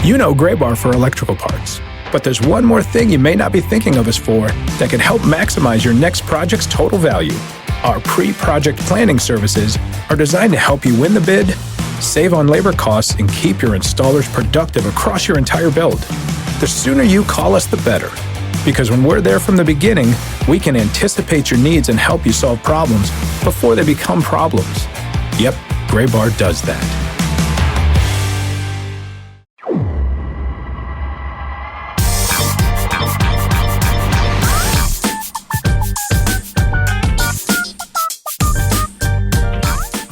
You know Gray Bar for electrical parts, but there's one more thing you may not be thinking of us for that can help maximize your next project's total value. Our pre-project planning services are designed to help you win the bid, save on labor costs, and keep your installers productive across your entire build. The sooner you call us, the better. Because when we're there from the beginning, we can anticipate your needs and help you solve problems before they become problems. Yep, Gray Bar does that.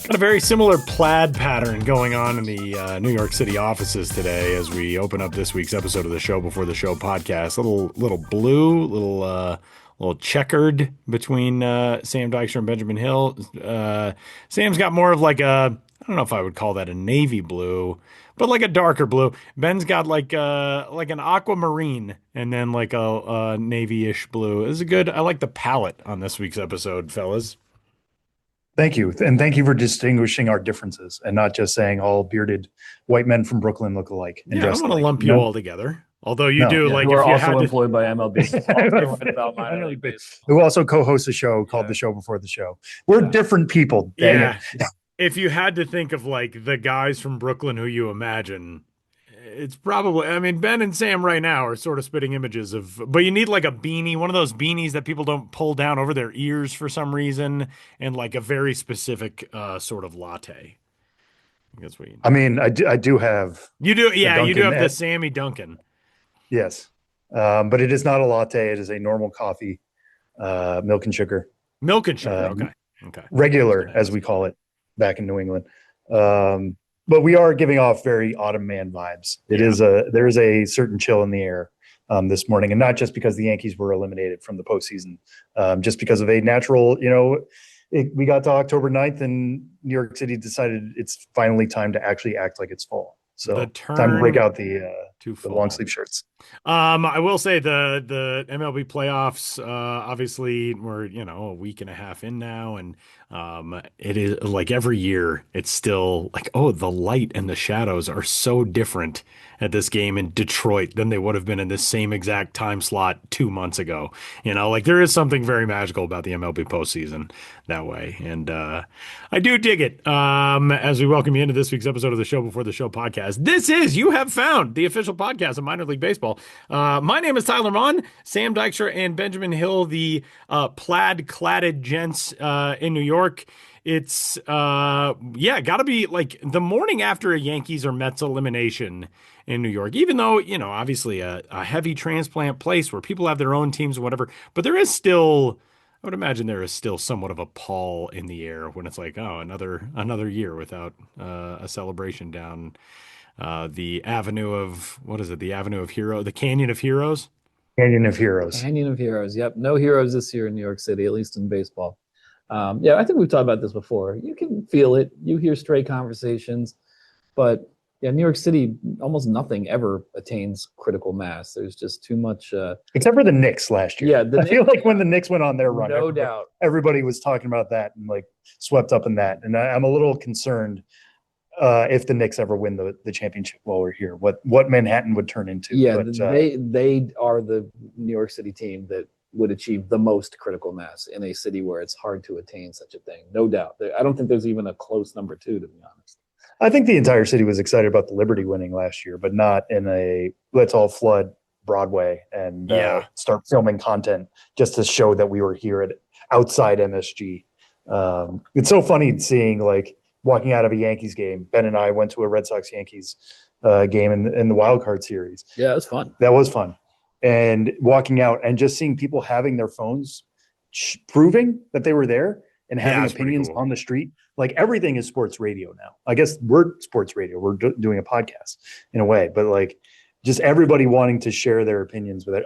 A very similar plaid pattern going on in the New York City offices today as we open up this week's episode of the Show Before the Show podcast. Little blue, little checkered between Sam Dykstra and Benjamin Hill. Sam's got more of like I don't know if I would call that a navy blue, but like a darker blue. Ben's got like an aquamarine and then like a navy-ish blue. I like the palette on this week's episode, fellas. Thank you. And thank you for distinguishing our differences and not just saying all bearded white men from Brooklyn look alike. And yeah, I want to lump you all together. Although you do, like, who if are you also had employed by MLB. Who also co-hosts a show called The Show Before the Show. We're different people. Yeah. If you had to think of like the guys from Brooklyn who you imagine, it's probably, I mean, Ben and Sam right now are sort of spitting images of, but you need like a beanie, one of those beanies that people don't pull down over their ears for some reason, and like a very specific sort of latte. That's what you need. I mean, I do have. You do, yeah, you do have the Sammy Duncan. Yes, but it is not a latte. It is a normal coffee, milk and sugar. Milk and sugar, okay. Regular, as we call it back in New England. But we are giving off very autumn man vibes. There is a certain chill in the air this morning, and not just because the Yankees were eliminated from the postseason, just because of a natural, we got to October 9th and New York City decided it's finally time to actually act like it's fall. So time to break out the long sleeve shirts. I will say the MLB playoffs, obviously we're, a week and a half in now. And it is like every year it's still like, oh, the light and the shadows are so different at this game in Detroit than they would have been in this same exact time slot 2 months ago. Like there is something very magical about the MLB postseason that way. And I do dig it. As we welcome you into this week's episode of the Show Before the Show podcast. This is, you have found the official podcast of Minor League Baseball. My name is Tyler Mon, Sam Dykstra and Benjamin Hill, the plaid-cladded gents in New York. It's, gotta be like the morning after a Yankees or Mets elimination in New York, even though, obviously a heavy transplant place where people have their own teams or whatever, but there is still, I would imagine there is still somewhat of a pall in the air when it's like, oh, another year without a celebration down the avenue of, what is it? The Avenue of Heroes, the Canyon of Heroes? Canyon of Heroes. Canyon of Heroes. Yep. No heroes this year in New York City, at least in baseball. I think we've talked about this before. You can feel it. You hear stray conversations, but yeah, New York City, almost nothing ever attains critical mass. There's just too much. Except for the Knicks last year. Yeah, I feel like when the Knicks went on their run, no doubt, everybody was talking about that and like swept up in that. And I'm a little concerned if the Knicks ever win the championship while we're here, what Manhattan would turn into. Yeah, but, they are the New York City team that would achieve the most critical mass in a city where it's hard to attain such a thing. No doubt. I don't think there's even a close number two, to be honest. I think the entire city was excited about the Liberty winning last year, but not in a let's all flood Broadway and start filming content just to show that we were here at outside MSG. It's so funny seeing like walking out of a Yankees game. Ben and I went to a Red Sox Yankees game in the wild card series. Yeah, it was fun. That was fun. And walking out and just seeing people having their phones proving that they were there and having opinions on the street. Like everything is sports radio now. I guess we're sports radio. We're doing a podcast in a way, but like just everybody wanting to share their opinions with it.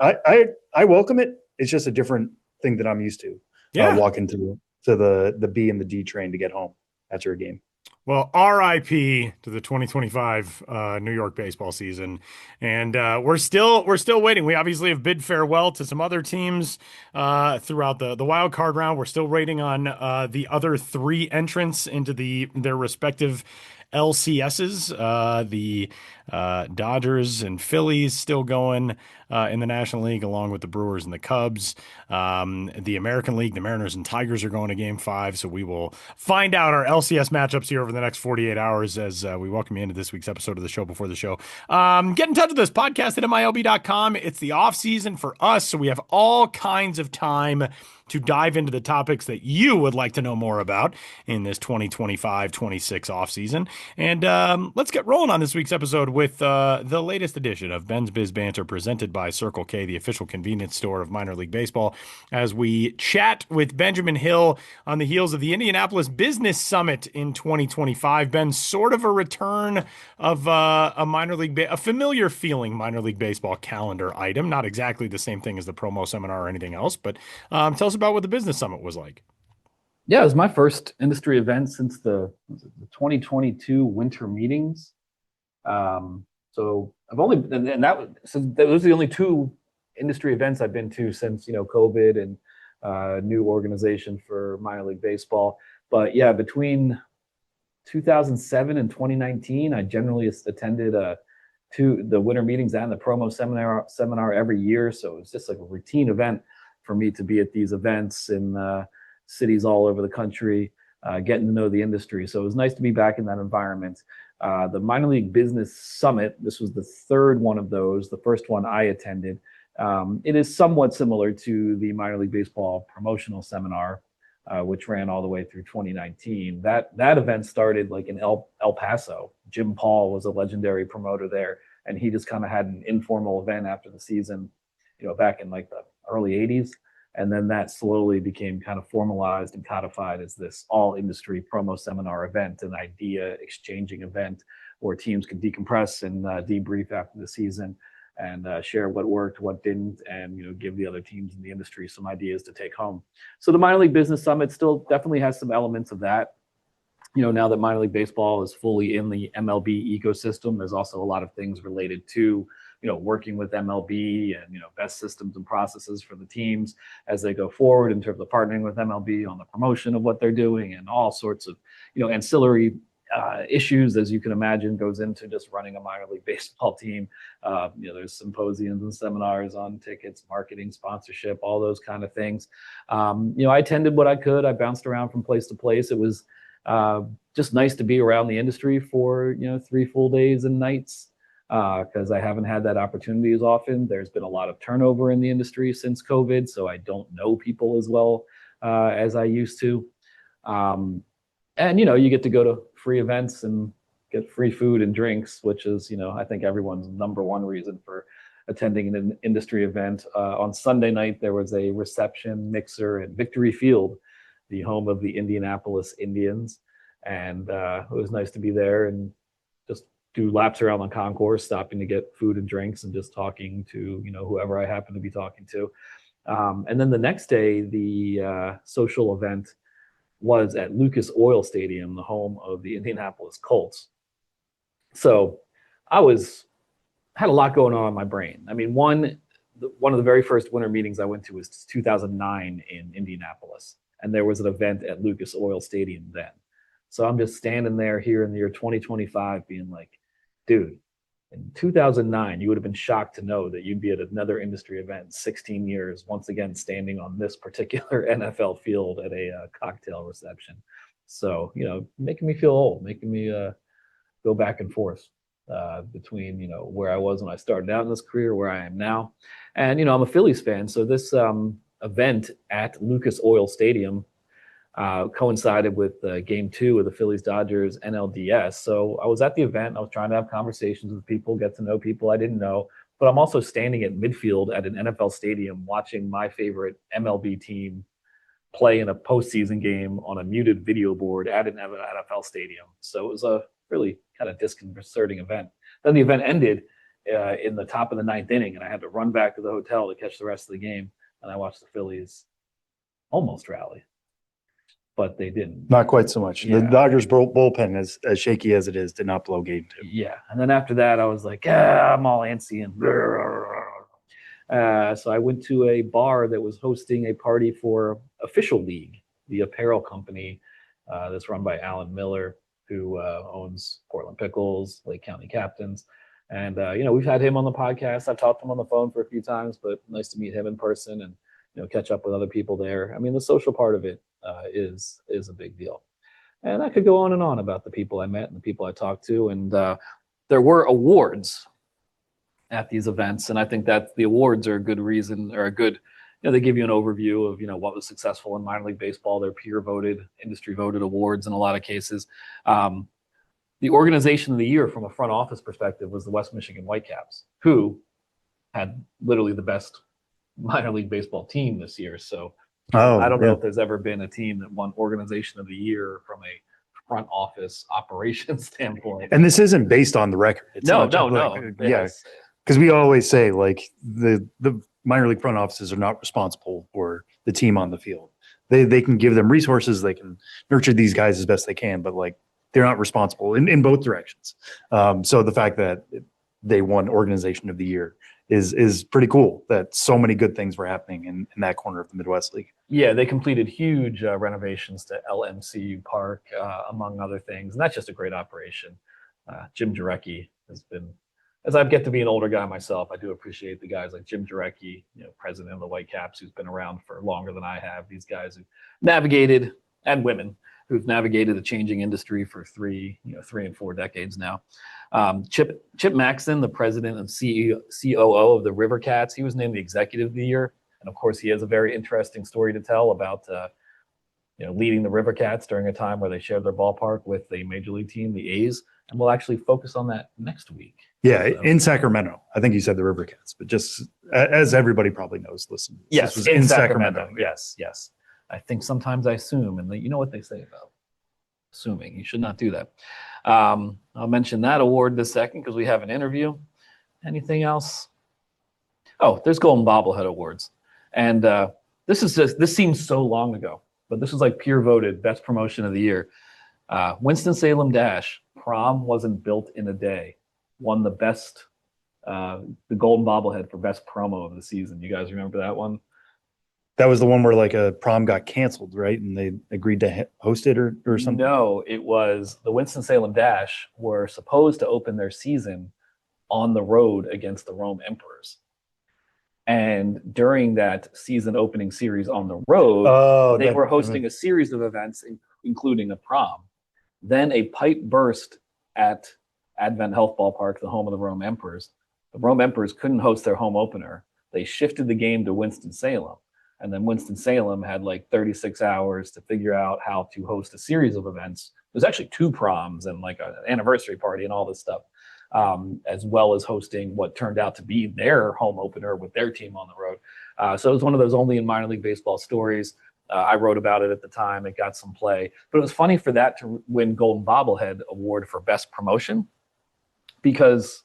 I welcome it. It's just a different thing that I'm used to. Walking to the B and the D train to get home after a game. Well, RIP to the 2025 New York baseball season, and we're still waiting. We obviously have bid farewell to some other teams throughout the wild card round. We're still waiting on the other three entrants into their respective LCSs. The Dodgers and Phillies still going in the National League, along with the Brewers and the Cubs. The American League, the Mariners and Tigers are going to Game 5, so we will find out our LCS matchups here over the next 48 hours as we welcome you into this week's episode of the show before the show. Get in touch with us, podcast at MiLB.com. It's the off season for us, so we have all kinds of time to dive into the topics that you would like to know more about in this 2025-26 offseason. And let's get rolling on this week's episode with the latest edition of Ben's Biz Banter, presented by Circle K, the official convenience store of minor league baseball, as we chat with Benjamin Hill on the heels of the Indianapolis Business Summit in 2025. Ben, sort of a return of a familiar feeling minor league baseball calendar item, not exactly the same thing as the promo seminar or anything else, but tell us about what the Business Summit was like. Yeah, it was my first industry event since the 2022 winter meetings. So I've only, and those are the only two industry events I've been to since, COVID and new organization for minor league baseball. But yeah, between 2007 and 2019, I generally attended the winter meetings and the promo seminar every year. So it was just like a routine event for me to be at these events in cities all over the country, getting to know the industry. So it was nice to be back in that environment. The Minor League Business Summit, this was the third one of those. The first one I attended. It is somewhat similar to the Minor League Baseball Promotional Seminar, which ran all the way through 2019. That event started like in El Paso. Jim Paul was a legendary promoter there, and he just kind of had an informal event after the season, back in like the early 80s. And then that slowly became kind of formalized and codified as this all industry promo seminar event, an idea exchanging event where teams could decompress and debrief after the season and share what worked, what didn't, and give the other teams in the industry some ideas to take home. So the Minor League Business Summit still definitely has some elements of that. Now that minor league baseball is fully in the MLB ecosystem, there's also a lot of things related to working with MLB and, best systems and processes for the teams as they go forward in terms of partnering with MLB on the promotion of what they're doing, and all sorts of, ancillary issues, as you can imagine, goes into just running a minor league baseball team. There's symposiums and seminars on tickets, marketing, sponsorship, all those kind of things. I attended what I could. I bounced around from place to place. It was just nice to be around the industry for 3 full days and nights, because I haven't had that opportunity as often. There's been a lot of turnover in the industry since COVID, so I don't know people as well as I used to. And you get to go to free events and get free food and drinks, which is I think everyone's number one reason for attending an industry event. On Sunday night there was a reception mixer at Victory Field, the home of the Indianapolis Indians, and it was nice to be there and just do laps around the concourse, stopping to get food and drinks and just talking to whoever I happen to be talking to. And then the next day, the social event was at Lucas Oil Stadium, the home of the Indianapolis Colts. So I had a lot going on in my brain. I mean, one of the very first winter meetings I went to was 2009 in Indianapolis, and there was an event at Lucas Oil Stadium then. So I'm just standing there here in the year 2025 being like, dude, in 2009, you would have been shocked to know that you'd be at another industry event in 16 years, once again, standing on this particular NFL field at a cocktail reception. So, making me feel old, making me go back and forth between, where I was when I started out in this career, where I am now. And, I'm a Phillies fan. So this event at Lucas Oil Stadium coincided with game 2 of the Phillies Dodgers NLDS. So I was at the event. I was trying to have conversations with people, get to know people I didn't know, but I'm also standing at midfield at an NFL stadium watching my favorite MLB team play in a postseason game on a muted video board at an NFL stadium. So it was a really kind of disconcerting event. Then the event ended in the top of the 9th inning, and I had to run back to the hotel to catch the rest of the game. And I watched the Phillies almost rally, but they didn't. Not quite so much. Yeah. The Dodgers bullpen, as shaky as it is, did not blow game 2. Yeah. And then after that, I was like, I'm all antsy and so I went to a bar that was hosting a party for Official League, the apparel company that's run by Alan Miller. who owns Portland Pickles, Lake County Captains. And, we've had him on the podcast. I've talked to him on the phone for a few times, but nice to meet him in person and, catch up with other people there. I mean, the social part of it is a big deal. And I could go on and on about the people I met and the people I talked to. And there were awards at these events. And I think that the awards are a good reason, or a good, they give you an overview of, what was successful in minor league baseball. They're peer voted, industry voted awards in a lot of cases. The organization of the year from a front office perspective was the West Michigan Whitecaps, who had literally the best minor league baseball team this year. So I don't know if there's ever been a team that won organization of the year from a front office operations standpoint. And this isn't based on the record. It's No. Yeah. Because we always say, like, the minor league front offices are not responsible for the team on the field. They can give them resources. They can nurture these guys as best they can, but like, they're not responsible in both directions. So the fact that they won organization of the year is pretty cool, that so many good things were happening in that corner of the Midwest League. Yeah, they completed huge renovations to LMCU Park, among other things. And that's just a great operation. Jim Jarecki has been, as I get to be an older guy myself, I do appreciate the guys like Jim Jarecki, president of the Whitecaps, who's been around for longer than I have. These guys who navigated, and women, who've navigated a changing industry for 3 and 4 decades now. Chip Maxson, the president and COO of the River Cats, he was named the executive of the year. And of course, he has a very interesting story to tell about, leading the River Cats during a time where they shared their ballpark with a major league team, the A's. And we'll actually focus on that next week. Yeah, in Sacramento. I think you said the River Cats, but just as everybody probably knows, listen. Yes, this was in Sacramento. Yes. I think sometimes I assume, and you know what they say about assuming. You should not do that. I'll mention that award this second because we have an interview. Anything else? Oh, there's Golden Bobblehead Awards. And this seems so long ago, but this was like peer voted best promotion of the year. Winston-Salem Dash, prom wasn't built in a day, won the best, the Golden Bobblehead for best promo of the season. You guys remember that one? That was the one where like a prom got canceled, right? And they agreed to host it or something? No, it was the Winston-Salem Dash were supposed to open their season on the road against the Rome Emperors. And during that season opening series on the road, they were hosting a series of events, including a prom. Then a pipe burst at Advent Health Ballpark, the home of the Rome Emperors. The Rome Emperors couldn't host their home opener. They shifted the game to Winston-Salem. And then Winston-Salem had like 36 hours to figure out how to host a series of events. There's actually 2 proms and like an anniversary party and all this stuff, as well as hosting what turned out to be their home opener with their team on the road. So it was one of those only in minor league baseball stories. I wrote about it at the time. It got some play. But it was funny for that to win Golden Bobblehead Award for Best Promotion because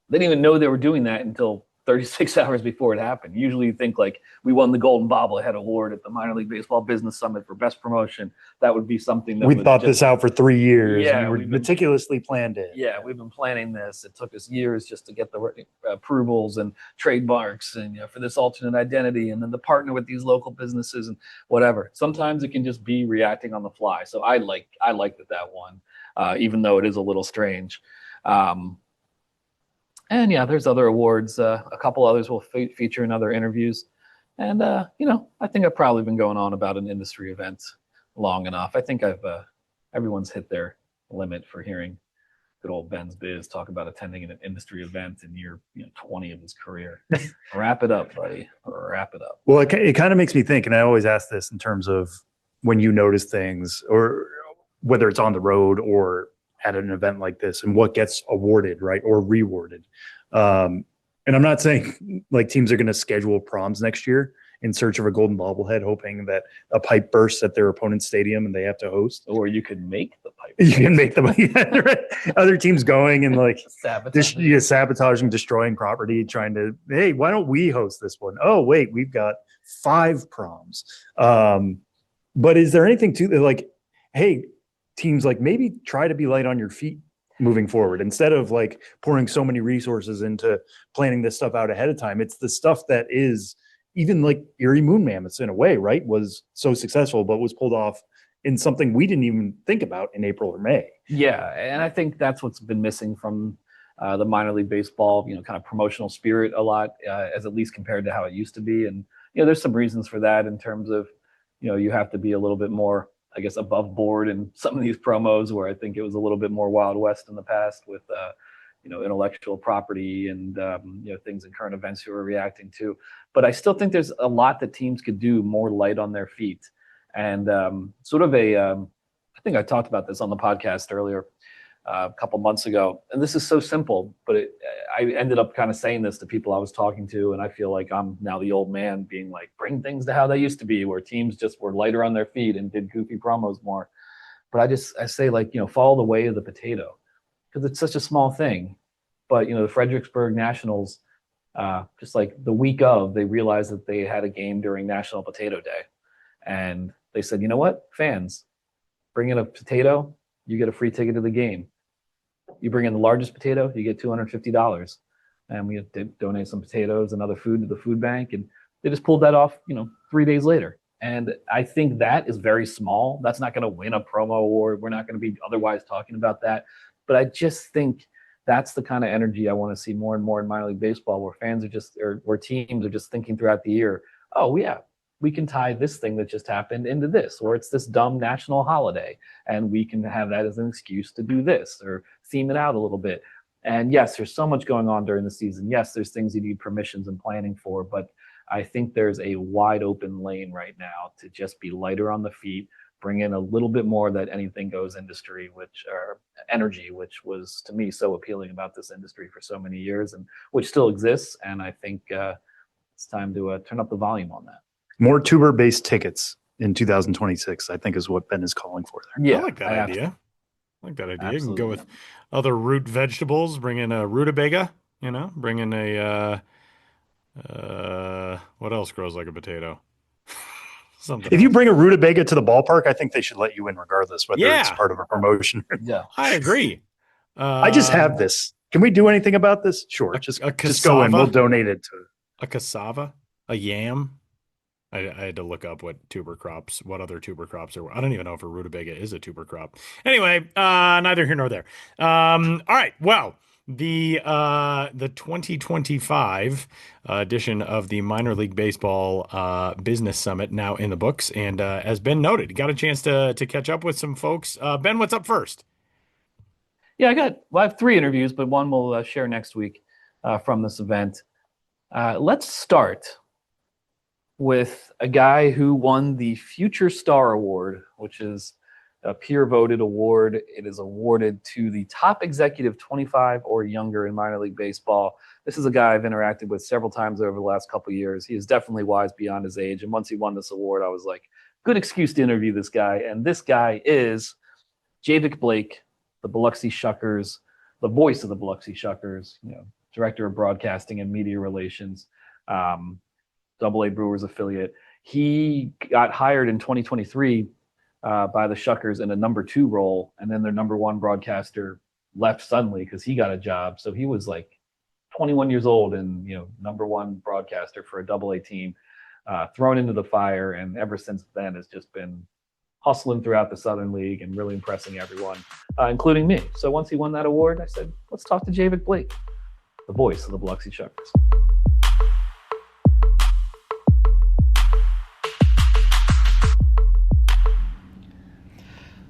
they didn't even know they were doing that until 36 hours before it happened. Usually you think like we won the Golden Bobblehead Award at the Minor League Baseball Business Summit for Best Promotion. That would be something that we thought this out for 3 years. Yeah, we meticulously planned it. Yeah, we've been planning this. It took us years just to get the approvals and trademarks and for this alternate identity and then to partner with these local businesses and whatever. Sometimes it can just be reacting on the fly. So I like that one, even though it is a little strange. And yeah, there's other awards. A couple others will feature in other interviews. And, I think I've probably been going on about an industry event long enough. I think everyone's hit their limit for hearing good old Ben's Biz talk about attending an industry event in year 20 of his career. Wrap it up, buddy. Wrap it up. Well, it kind of makes me think, and I always ask this in terms of when you notice things or whether it's on the road or at an event like this and what gets awarded, right, or rewarded. And I'm not saying like teams are going to schedule proms next year in search of a Golden Bobblehead, hoping that a pipe bursts at their opponent's stadium and they have to host. Or you could make the pipe. You can make the other teams going and like sabotaging, destroying property, trying to, hey, why don't we host this one? Oh, wait, we've got 5 proms. But is there anything to like, hey, teams like maybe try to be light on your feet moving forward instead of like pouring so many resources into planning this stuff out ahead of time. It's the stuff that is even like Erie Moon Mammoths in a way, right? Was so successful, but was pulled off in something we didn't even think about in April or May. Yeah, and I think that's what's been missing from the minor league baseball, kind of promotional spirit a lot, as at least compared to how it used to be. And there's some reasons for that in terms of, you have to be a little bit more, I guess, above board in some of these promos where I think it was a little bit more Wild West in the past with, intellectual property and, things in current events you were reacting to. But I still think there's a lot that teams could do more light on their feet. And I think I talked about this on the podcast earlier a couple months ago. And this is so simple, but I ended up kind of saying this to people I was talking to. And I feel like I'm now the old man being like, bring things to how they used to be, where teams just were lighter on their feet and did goofy promos more. But I say, like, follow the way of the potato, because it's such a small thing. But, the Fredericksburg Nationals, just like the week of, they realized that they had a game during National Potato Day. And they said, you know what, fans, bring in a potato, you get a free ticket to the game. You bring in the largest potato, you get $250. And we donate some potatoes and other food to the food bank. And they just pulled that off, 3 days later. And I think that is very small. That's not going to win a promo award. We're not going to be otherwise talking about that. But I just think that's the kind of energy I want to see more and more in minor league baseball, where fans are where teams are just thinking throughout the year, oh yeah, we can tie this thing that just happened into this, or it's this dumb national holiday, and we can have that as an excuse to do this or theme it out a little bit. And yes, there's so much going on during the season. Yes, there's things you need permissions and planning for, but I think there's a wide open lane right now to just be lighter on the feet, bring in a little bit more of that anything goes industry, energy, which was to me so appealing about this industry for so many years, and which still exists. And I think it's time to turn up the volume on that. More tuber-based tickets in 2026, I think, is what Ben is calling for there. Yeah, I like that idea. You can go with other root vegetables, bring in a rutabaga, bring in a, what else grows like a potato? Something if you bring a rutabaga to the ballpark, I think they should let you in regardless, whether it's part of a promotion. Yeah, I agree. I just have this. Can we do anything about this? Sure. Just go in. We'll donate it to a cassava, a yam. I had to look up what other tuber crops are. I don't even know if a rutabaga is a tuber crop. Anyway, neither here nor there. All right. Well, the 2025 edition of the Minor League Baseball Business Summit now in the books. And as Ben noted, got a chance to catch up with some folks. Ben, what's up first? Yeah, I have 3 interviews, but one we'll share next week from this event. Let's start with a guy who won the Future Star Award, which is a peer-voted award. It is awarded to the top executive 25 or younger in minor league baseball. This is a guy I've interacted with several times over the last couple of years. He is definitely wise beyond his age. And once he won this award, I was like, good excuse to interview this guy. And this guy is Javik Blake, the Biloxi Shuckers, the voice of the Biloxi Shuckers, director of broadcasting and media relations, AA Brewers affiliate. He got hired in 2023 by the Shuckers in a number 2 role, and then their number 1 broadcaster left suddenly because he got a job. So he was like 21 years old and number 1 broadcaster for a AA team, thrown into the fire, and ever since then has just been hustling throughout the Southern League and really impressing everyone, including me. So once he won that award, I said, let's talk to Javik Blake, the voice of the Biloxi Shuckers.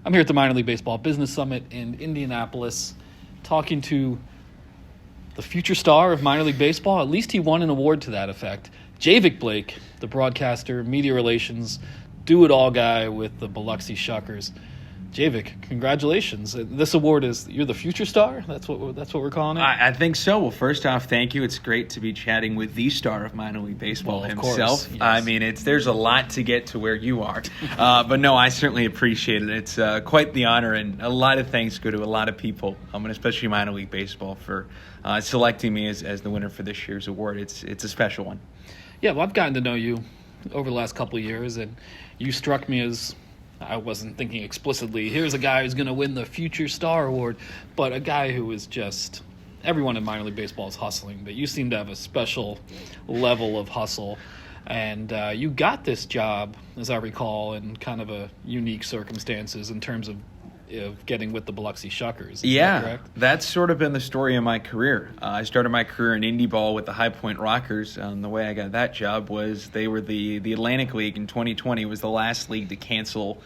I'm here at the Minor League Baseball Business Summit in Indianapolis, talking to the future star of minor league baseball. At least he won an award to that effect. Javik Blake, the broadcaster, media relations, do-it-all guy with the Biloxi Shuckers. Javik, congratulations. This award is, you're the future star? That's what we're calling it? I think so. Well, first off, thank you. It's great to be chatting with the star of minor league baseball himself. Course, yes. I mean, there's a lot to get to where you are. But no, I certainly appreciate it. It's quite the honor, and a lot of thanks go to a lot of people, and especially minor league baseball, for selecting me as the winner for this year's award. It's a special one. Yeah, well, I've gotten to know you over the last couple of years, and you struck me as, I wasn't thinking explicitly, here's a guy who's going to win the Future Star Award, but a guy who is just, everyone in minor league baseball is hustling, but you seem to have a special level of hustle. And you got this job, as I recall, in kind of a unique circumstances in terms of getting with the Biloxi Shuckers. Is that correct? That's sort of been the story of my career. I started my career in indie ball with the High Point Rockers. The way I got that job was they were the Atlantic League in 2020 was the last league to cancel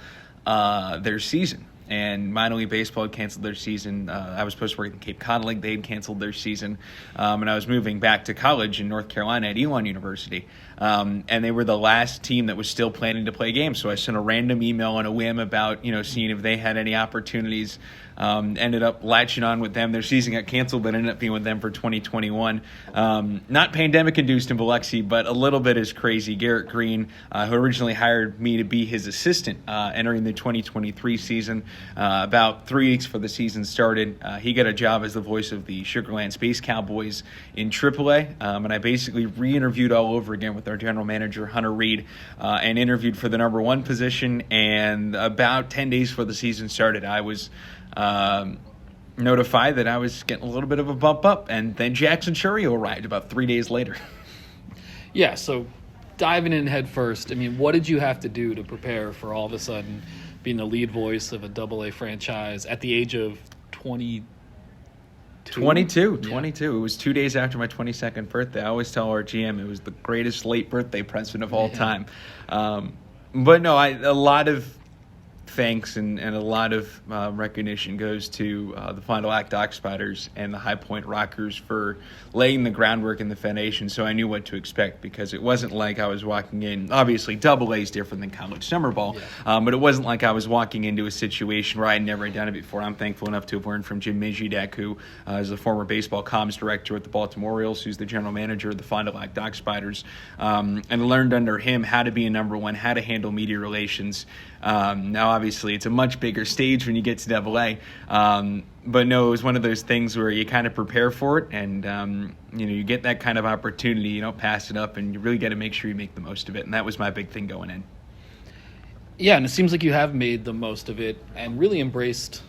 their season. And minor league baseball had canceled their season. I was supposed to work in Cape Cod League. They had canceled their season. And I was moving back to college in North Carolina at Elon University. And they were the last team that was still planning to play games. So I sent a random email on a whim about, seeing if they had any opportunities. Ended up latching on with them. Their season got canceled, but ended up being with them for 2021. Not pandemic-induced in Biloxi, but a little bit is crazy. Garrett Green, who originally hired me to be his assistant entering the 2023 season, about 3 weeks before the season started, he got a job as the voice of the Sugarland Space Cowboys in AAA, and I basically re-interviewed all over again with our general manager, Hunter Reed, and interviewed for the number 1 position, and about 10 days before the season started, I was notified that I was getting a little bit of a bump up, and then Jackson Churio arrived about 3 days later. Yeah, so diving in head first, I mean, what did you have to do to prepare for all of a sudden being the lead voice of a AA franchise at the age of 22? 22. It was 2 days after my 22nd birthday. I always tell our GM it was the greatest late birthday present of all time. But no, a lot of thanks and a lot of recognition goes to the Fond du Lac Dock Spiders and the High Point Rockers for laying the groundwork and the foundation so I knew what to expect, because it wasn't like I was walking in. Obviously, AA is different than college summer ball, but it wasn't like I was walking into a situation where I had never done it before. I'm thankful enough to have learned from Jim Mijidek, who is the former baseball comms director at the Baltimore Orioles, who's the general manager of the Fond du Lac Dock Spiders, and learned under him how to be a number 1, how to handle media relations. Now, obviously, it's a much bigger stage when you get to AA, but no, it was one of those things where you kind of prepare for it, and you get that kind of opportunity, you don't pass it up, and you really got to make sure you make the most of it, and that was my big thing going in. Yeah, and it seems like you have made the most of it and really embraced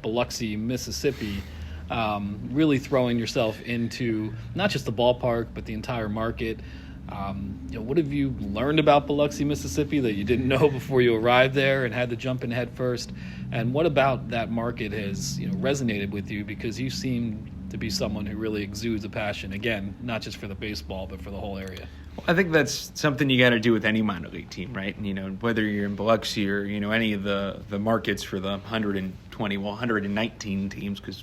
Biloxi, Mississippi, really throwing yourself into not just the ballpark, but the entire market. What have you learned about Biloxi, Mississippi that you didn't know before you arrived there and had to jump in head first? And what about that market has resonated with you, because you seem to be someone who really exudes a passion, again, not just for the baseball, but for the whole area? Well, I think that's something you got to do with any minor league team, right? Whether you're in Biloxi or, any of the markets for the 119 teams, because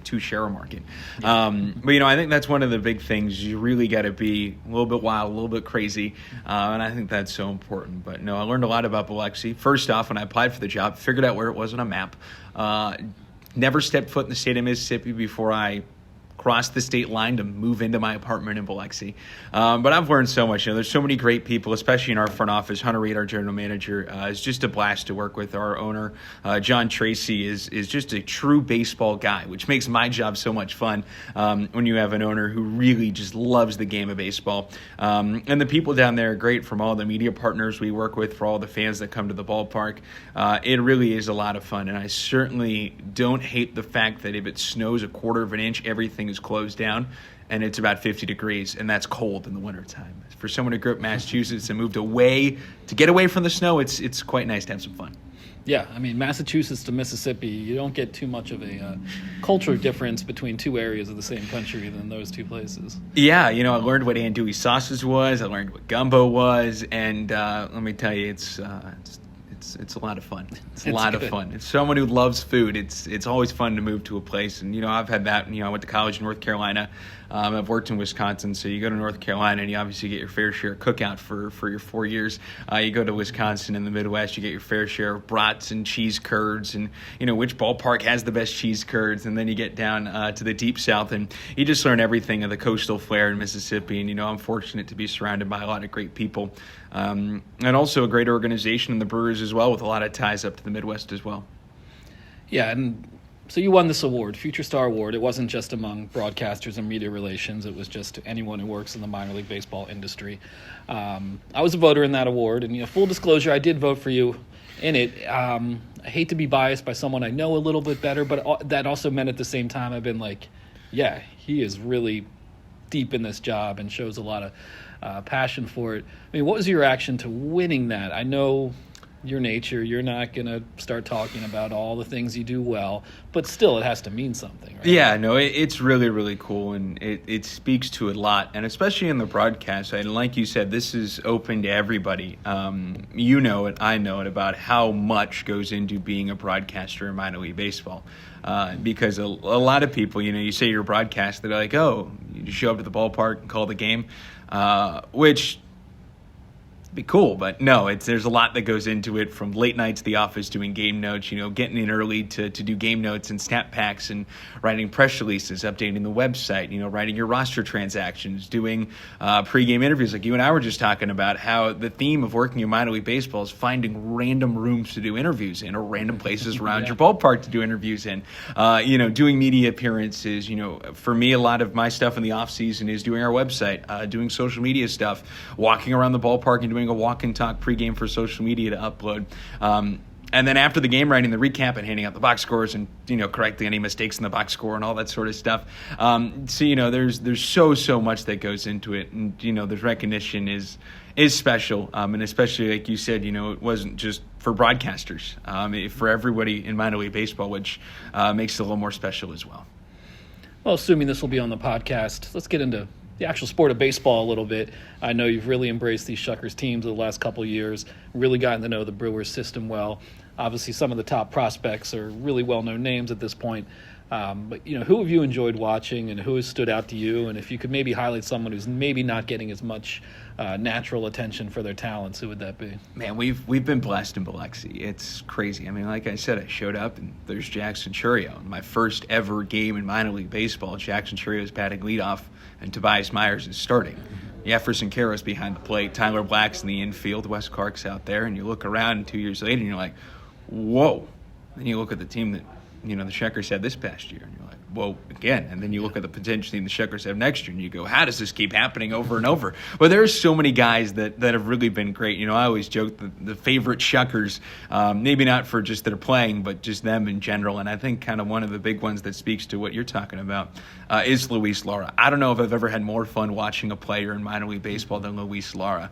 two share a market. But, I think that's one of the big things. You really got to be a little bit wild, a little bit crazy, and I think that's so important. But, no, I learned a lot about Biloxi. First off, when I applied for the job, figured out where it was on a map. Never stepped foot in the state of Mississippi before I crossed the state line to move into my apartment in Biloxi. But I've learned so much. There's so many great people, especially in our front office. Hunter Reed, our general manager, is just a blast to work with. Our owner, John Tracy, is just a true baseball guy, which makes my job so much fun when you have an owner who really just loves the game of baseball. And the people down there are great, from all the media partners we work with, for all the fans that come to the ballpark. It really is a lot of fun, and I certainly don't hate the fact that if it snows a quarter of an inch, everything is closed down, and it's about 50 degrees, and that's cold in the wintertime. For someone who grew up in Massachusetts and moved away to get away from the snow, it's quite nice to have some fun. Yeah, I mean, Massachusetts to Mississippi, you don't get too much of a culture difference between two areas of the same country than those two places. Yeah, I learned what andouille sausage was, I learned what gumbo was, and let me tell you, it's a lot of fun. It's a lot of fun. It's someone who loves food. It's always fun to move to a place. And, I've had that. I went to college in North Carolina. I've worked in Wisconsin. So you go to North Carolina and you obviously get your fair share of cookout for your 4 years. You go to Wisconsin in the Midwest, you get your fair share of brats and cheese curds and, which ballpark has the best cheese curds. And then you get down to the deep South and you just learn everything of the coastal flair in Mississippi. And, I'm fortunate to be surrounded by a lot of great people. And also a great organization in the Brewers as well, with a lot of ties up to the Midwest as well. Yeah, and so you won this award, Future Star Award. It wasn't just among broadcasters and media relations. It was just to anyone who works in the minor league baseball industry. I was a voter in that award, and full disclosure, I did vote for you in it. I hate to be biased by someone I know a little bit better, but that also meant at the same time I've been like, yeah, he is really deep in this job and shows a lot of passion for it. I mean, what was your reaction to winning that? I know your nature, you're not going to start talking about all the things you do well, but still it has to mean something, right? Yeah, no, it's really, really cool, and it speaks to a lot, and especially in the broadcast. And like you said, this is open to everybody. You know it, I know it, about how much goes into being a broadcaster in minor league baseball. Because a lot of people, you say you're a broadcaster, they're like, oh, you just show up to the ballpark and call the game, which be cool, but no, there's a lot that goes into it, from late nights to the office doing game notes, getting in early to do game notes and snap packs and writing press releases, updating the website, writing your roster transactions, doing pregame interviews like you and I were just talking about, how the theme of working in minor league baseball is finding random rooms to do interviews in, or random places around your ballpark to do interviews in, doing media appearances. For me, a lot of my stuff in the offseason is doing our website, doing social media stuff, walking around the ballpark and doing a walk and talk pregame for social media to upload. And then after the game, writing the recap and handing out the box scores and, correcting any mistakes in the box score and all that sort of stuff. So, there's so much that goes into it. And, the recognition is special. And especially, like you said, it wasn't just for broadcasters, for everybody in minor league baseball, which makes it a little more special as well. Well, assuming this will be on the podcast, let's get into the actual sport of baseball a little bit. I know you've really embraced these Shuckers teams over the last couple of years, really gotten to know the Brewers system well. Obviously, some of the top prospects are really well-known names at this point. But, who have you enjoyed watching, and who has stood out to you? And if you could maybe highlight someone who's maybe not getting as much natural attention for their talents, who would that be? Man, we've been blessed in Biloxi. It's crazy. I mean, like I said, I showed up, and there's Jackson Churio. My first ever game in minor league baseball, Jackson Churio is batting leadoff, and Tobias Myers is starting. Jefferson Caro's behind the plate. Tyler Black's in the infield. Wes Clark's out there. And you look around, and 2 years later, and you're like, whoa. Then you look at the team that, the Shuckers had this past year, and you're like, whoa, again. And then you look at the potential team the Shuckers have next year, and you go, how does this keep happening over and over? But there are so many guys that have really been great. I always joke the favorite Shuckers, maybe not for just their playing, but just them in general. And I think kind of one of the big ones that speaks to what you're talking about is Luis Lara. I don't know if I've ever had more fun watching a player in minor league baseball than Luis Lara.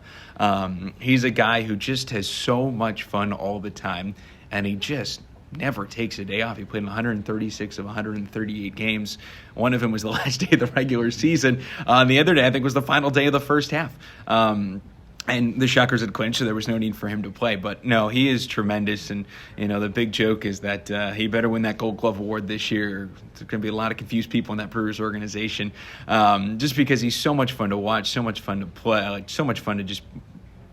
He's a guy who just has so much fun all the time, and he just never takes a day off. He played in 136 of 138 games. One of them was the last day of the regular season. The other day, I think, was the final day of the first half. And the Shuckers had clinched, so there was no need for him to play. But no, he is tremendous. And, the big joke is that he better win that Gold Glove Award this year. There's going to be a lot of confused people in that Brewers organization, just because he's so much fun to watch, so much fun to play, so much fun to just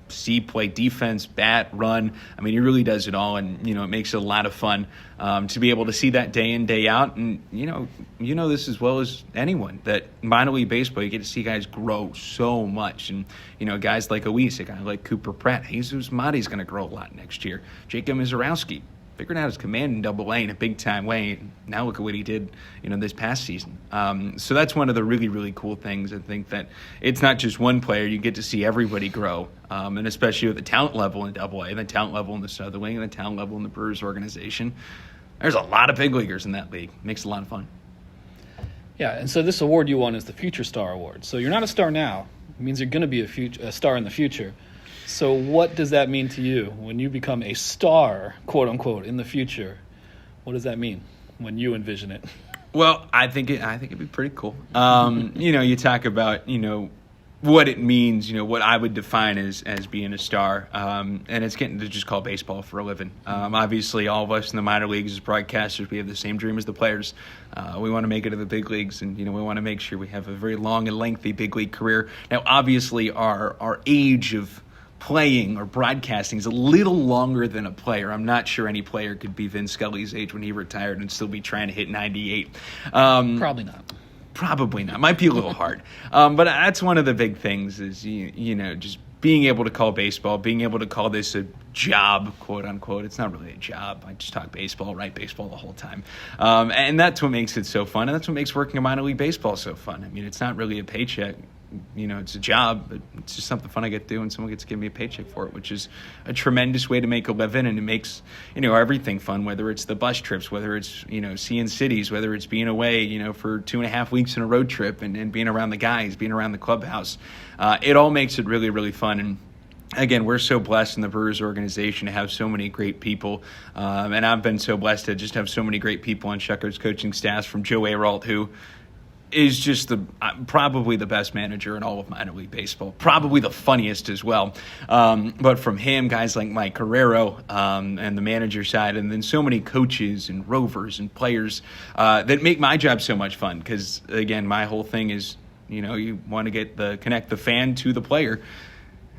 see play defense, bat, run. I mean, he really does it all, and it makes it a lot of fun to be able to see that day in, day out. And you know this as well as anyone, that minor league baseball, you get to see guys grow so much, and guys like Luis, a guy like Cooper Pratt, Jesus Mati's going to grow a lot next year. Jacob Mizorowski figured out his command in Double-A in a big-time way. Now look at what he did, this past season. So that's one of the really, really cool things. I think that it's not just one player. You get to see everybody grow, and especially with the talent level in Double-A, the talent level in the Southern League, and the talent level in the Brewers organization. There's a lot of big leaguers in that league. Makes it a lot of fun. Yeah, and so this award you won is the Future Star Award. So you're not a star now. It means you're going to be a star in the future. So what does that mean to you when you become a star, quote unquote, in the future? What does that mean when you envision it? Well, I think it'd be pretty cool. You talk about what it means. What I would define as being a star, and it's getting to just call baseball for a living. Obviously, all of us in the minor leagues as broadcasters, we have the same dream as the players. We want to make it to the big leagues, and we want to make sure we have a very long and lengthy big league career. Now, obviously, our age of playing or broadcasting is a little longer than a player. I'm not sure any player could be Vin Scully's age when he retired and still be trying to hit 98. Probably not. Probably not. Might be a little hard. But that's one of the big things is, just being able to call baseball, being able to call this a job, quote unquote. It's not really a job. I just talk baseball, write baseball the whole time. And that's what makes it so fun. And that's what makes working in minor league baseball so fun. I mean, it's not really a paycheck. it's a job, but it's just something fun I get to do, and someone gets to give me a paycheck for it, which is a tremendous way to make a living, and it makes, everything fun, whether it's the bus trips, whether it's, seeing cities, whether it's being away, for 2.5 weeks in a road trip and being around the guys, being around the clubhouse. It all makes it really, really fun. And again, we're so blessed in the Brewers organization to have so many great people. And I've been so blessed to just have so many great people on Shucker's coaching staffs, from Joe Aralt, who is just probably the best manager in all of minor league baseball, probably the funniest as well. But from him, guys like Mike Guerrero and the manager side, and then so many coaches and rovers and players that make my job so much fun. Because, again, my whole thing is, you want to connect the fan to the player.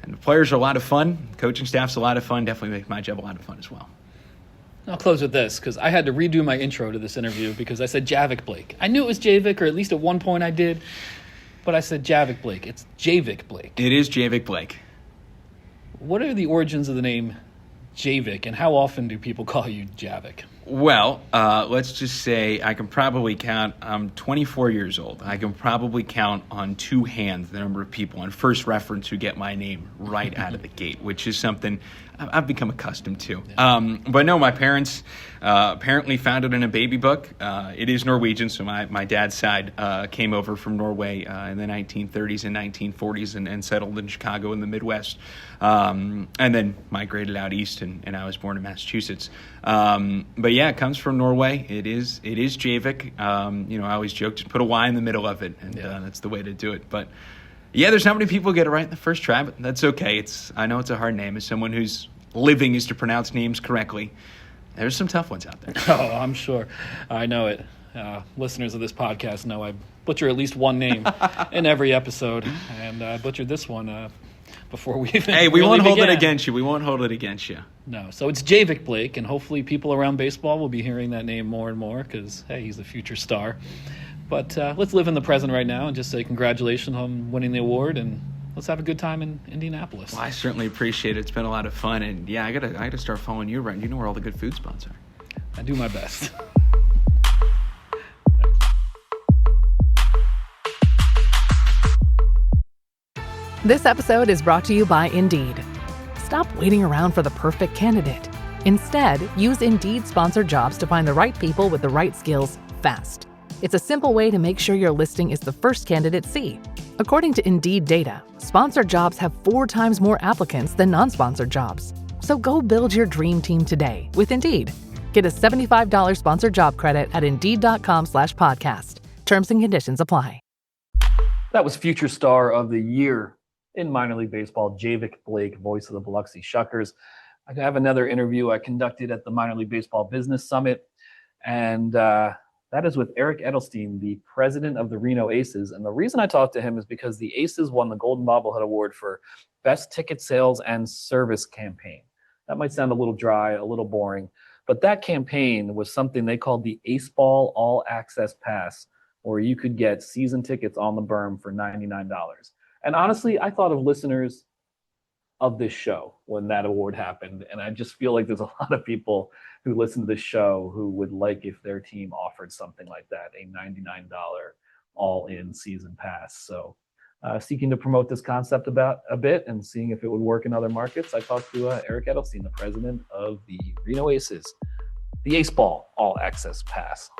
And the players are a lot of fun. Coaching staff's a lot of fun. Definitely makes my job a lot of fun as well. I'll close with this, because I had to redo my intro to this interview because I said Javik Blake. I knew it was Javik, or at least at one point I did, but I said Javik Blake. It's Javik Blake. It is Javik Blake. What are the origins of the name Javik, and how often do people call you Javik? Well, let's just say I can probably count. I'm 24 years old. I can probably count on two hands the number of people on First Reference who get my name right out of the gate, which is something I've become accustomed to. Yeah. But no, my parents apparently found it in a baby book. It is Norwegian, so my dad's side came over from Norway in the 1930s and 1940s and settled in Chicago in the Midwest, and then migrated out east, and I was born in Massachusetts. But yeah, it comes from Norway. It is Javik. I always joke, just put a Y in the middle of it, and that's the way to do it. But yeah, there's not many people who get it right in the first try, but that's okay. I know it's a hard name. As someone whose living is to pronounce names correctly, there's some tough ones out there. Oh, I'm sure. I know it. Listeners of this podcast know I butcher at least one name in every episode, and I butchered this one before we even Hey, we really won't hold began. it against you. We won't hold it against you. No. So it's Javik Blake, and hopefully people around baseball will be hearing that name more and more because, hey, he's a future star. But let's live in the present right now and just say congratulations on winning the award, and let's have a good time in Indianapolis. Well, I certainly appreciate it. It's been a lot of fun, and yeah, I gotta start following you around. You know where all the good food spots are. I do my best. This episode is brought to you by Indeed. Stop waiting around for the perfect candidate. Instead, use Indeed sponsored jobs to find the right people with the right skills fast. It's a simple way to make sure your listing is the first candidates see. According to Indeed data, sponsored jobs have 4 times more applicants than non-sponsored jobs. So go build your dream team today with Indeed. Get a $75 sponsored job credit at Indeed.com/podcast. Terms and conditions apply. That was Future Star of the Year in minor league baseball, Javik Blake, voice of the Biloxi Shuckers. I have another interview I conducted at the Minor League Baseball Business Summit, and that is with Eric Edelstein, the president of the Reno Aces. And the reason I talked to him is because the Aces won the Golden Bobblehead Award for Best Ticket Sales and Service Campaign. That might sound a little dry, a little boring, but that campaign was something they called the Ace Ball All Access Pass, where you could get season tickets on the berm for $99. And honestly, I thought of listeners of this show when that award happened. And I just feel like there's a lot of people who listen to this show who would like if their team offered something like that, a $99 all-in season pass. So seeking to promote this concept about a bit and seeing if it would work in other markets, I talked to Eric Edelstein, the president of the Reno Aces, the Ace Ball All Access Pass.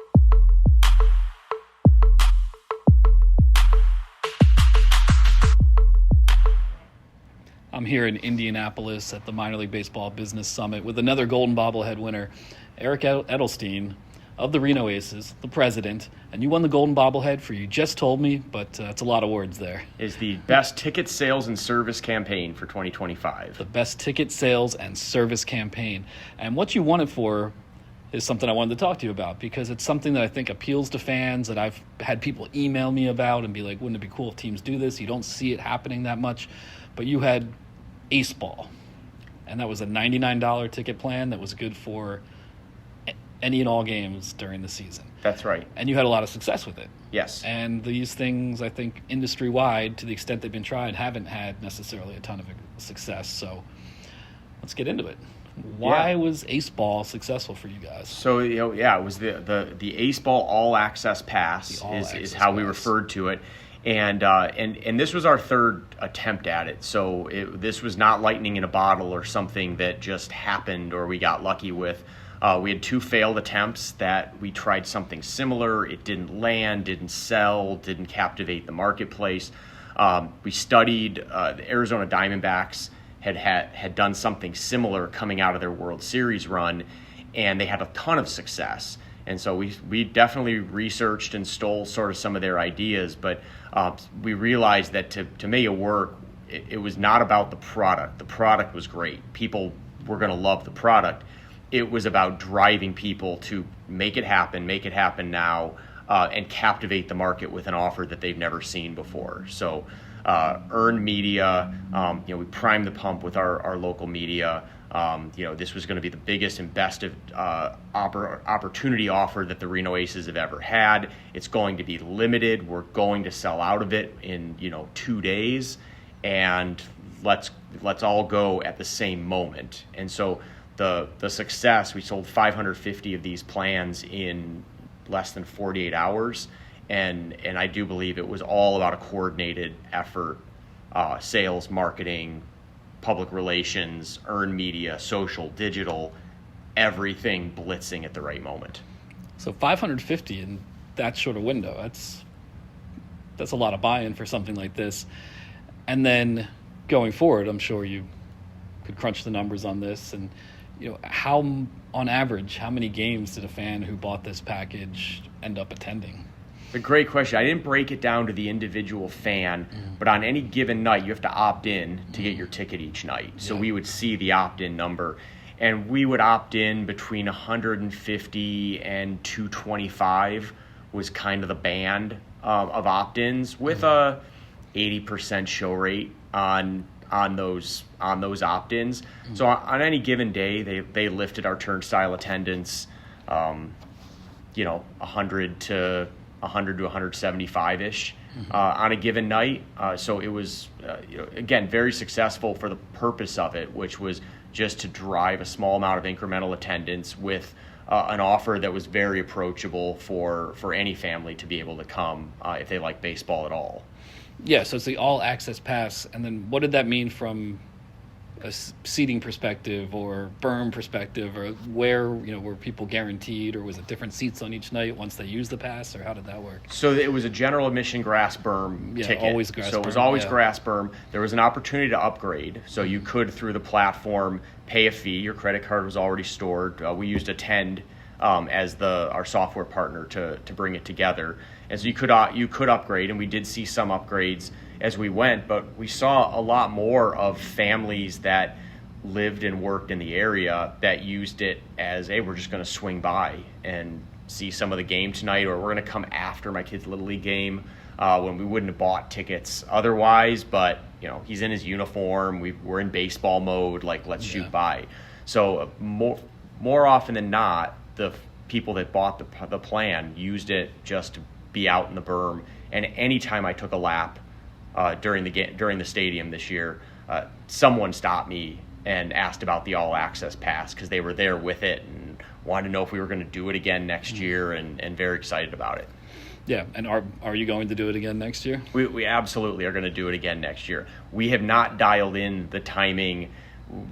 I'm here in Indianapolis at the Minor League Baseball Business Summit with another Golden Bobblehead winner, Eric Edelstein of the Reno Aces, the president. And you won the Golden Bobblehead for You Just Told Me, but it's a lot of words there. Is the best ticket sales and service campaign for 2025. The best ticket sales and service campaign. And what you won it for is something I wanted to talk to you about because it's something that I think appeals to fans that I've had people email me about and be like, wouldn't it be cool if teams do this? You don't see it happening that much. But you had Ace Ball, and that was a $99 ticket plan that was good for any and all games during the season. That's right. And you had a lot of success with it. Yes. And these things, I think, industry-wide, to the extent they've been tried, haven't had necessarily a ton of success. So let's get into it. Why was Ace Ball successful for you guys? So, it was the Ace Ball All Access Pass is how we referred to it. And this was our third attempt at it. So this was not lightning in a bottle or something that just happened or we got lucky with. We had 2 failed attempts that we tried something similar. It didn't land, didn't sell, didn't captivate the marketplace. We studied the Arizona Diamondbacks had done something similar coming out of their World Series run, and they had a ton of success. And so we definitely researched and stole sort of some of their ideas, but we realized that to make it work, it was not about the product. The product was great. People were going to love the product. It was about driving people to make it happen now, and captivate the market with an offer that they've never seen before. So earned media, we primed the pump with our local media. This was going to be the biggest and best opportunity offer that the Reno Aces have ever had. It's going to be limited. We're going to sell out of it in 2 days, and let's all go at the same moment. And so the success, we sold 550 of these plans in less than 48 hours, and I do believe it was all about a coordinated effort, sales, marketing, public relations, earned media, social, digital, everything blitzing at the right moment. So 550 in that short a window, that's a lot of buy-in for something like this. And then going forward, I'm sure you could crunch the numbers on this, and how, on average, how many games did a fan who bought this package end up attending? It's a great question. I didn't break it down to the individual fan, but on any given night, you have to opt in to get your ticket each night. So we would see the opt-in number, and we would opt in between 150 and 225 was kind of the band of opt-ins, with a 80% show rate on those opt-ins. So on any given day, they lifted our turnstile attendance, 100 to 175-ish on a given night. So it was, again, very successful for the purpose of it, which was just to drive a small amount of incremental attendance with an offer that was very approachable for any family to be able to come if they like baseball at all. Yeah, so it's the all-access pass. And then what did that mean from a seating perspective or berm perspective, or where, were people guaranteed, or was it different seats on each night once they used the pass, or how did that work? So it was a general admission grass berm ticket. Always grass so berm, it was always grass berm. There was an opportunity to upgrade, so you could, through the platform, pay a fee. Your credit card was already stored. We used Attend as our software partner to bring it together. And so you could upgrade, and we did see some upgrades as we went, but we saw a lot more of families that lived and worked in the area that used it as, hey, we're just going to swing by and see some of the game tonight, or we're going to come after my kid's Little League game when we wouldn't have bought tickets otherwise, but he's in his uniform, we're in baseball mode, let's shoot by. So more often than not, the people that bought the plan used it just to be out in the berm. And anytime I took a lap during the stadium this year, someone stopped me and asked about the all-access pass because they were there with it and wanted to know if we were going to do it again next year, and very excited about it. Yeah, and are you going to do it again next year? We absolutely are going to do it again next year. We have not dialed in the timing,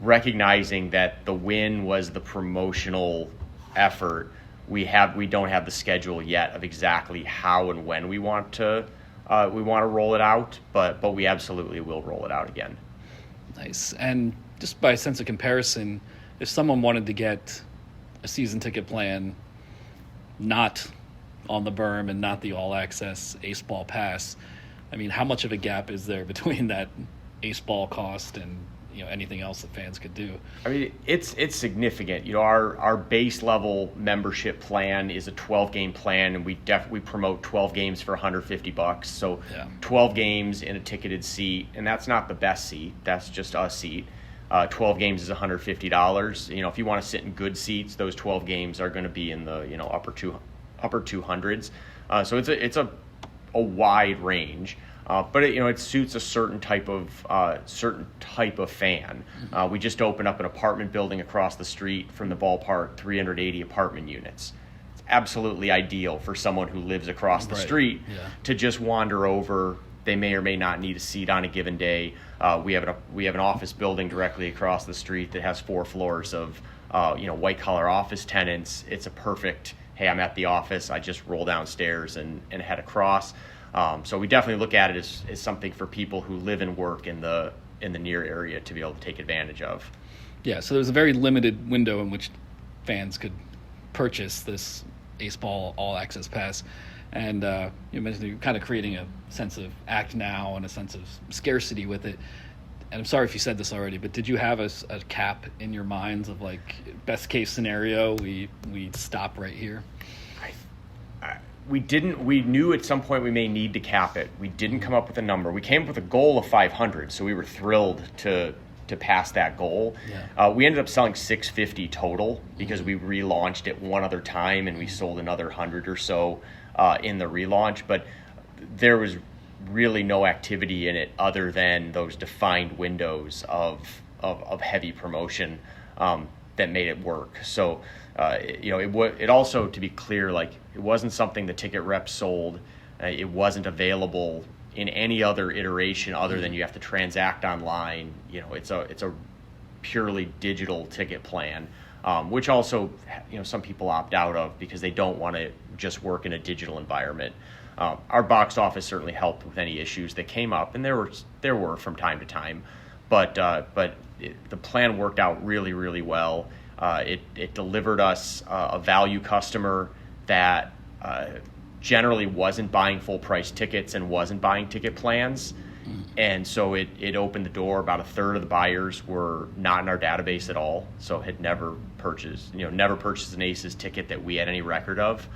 recognizing that the win was the promotional effort. We don't have the schedule yet of exactly how and when we want to roll it out, but we absolutely will roll it out again. Nice. And just by sense of comparison, if someone wanted to get a season ticket plan not on the berm and not the all-access Ace Ball pass, I mean, how much of a gap is there between that Ace Ball cost and anything else that fans could do? I mean, it's significant. Our base level membership plan is a 12-game plan, and we promote 12 games for $150. So 12 games in a ticketed seat, and that's not the best seat. That's just a seat. 12 games is $150. If you want to sit in good seats, those 12 games are going to be in the upper 200s. So it's a wide range. But it suits a certain type of fan. We just opened up an apartment building across the street from the ballpark, 380 apartment units. It's absolutely ideal for someone who lives across the street to just wander over. They may or may not need a seat on a given day. We have an office building directly across the street that has 4 floors of white collar office tenants. It's a perfect, hey, I'm at the office, I just roll downstairs and head across. So we definitely look at it as something for people who live and work in the near area to be able to take advantage of. Yeah, so there's a very limited window in which fans could purchase this Ace Ball All Access Pass. And you mentioned you're kind of creating a sense of act now and a sense of scarcity with it. And I'm sorry if you said this already, but did you have a cap in your minds of like best case scenario, we stop right here? We didn't. We knew at some point we may need to cap it. We didn't come up with a number. We came up with a goal of 500, so we were thrilled to pass that goal. Yeah. We ended up selling 650 total because we relaunched it one other time and we sold another 100 or so in the relaunch. But there was really no activity in it other than those defined windows of heavy promotion that made it work. So it also, to be clear, like it wasn't something the ticket reps sold. It wasn't available in any other iteration other than you have to transact online. It's a purely digital ticket plan, which also some people opt out of because they don't want to just work in a digital environment. Our box office certainly helped with any issues that came up, and there were from time to time, but the plan worked out really, really well. It delivered us a value customer that generally wasn't buying full price tickets and wasn't buying ticket plans. And so it opened the door. About a third of the buyers were not in our database at all, so had never purchased an Aces ticket that we had any record of.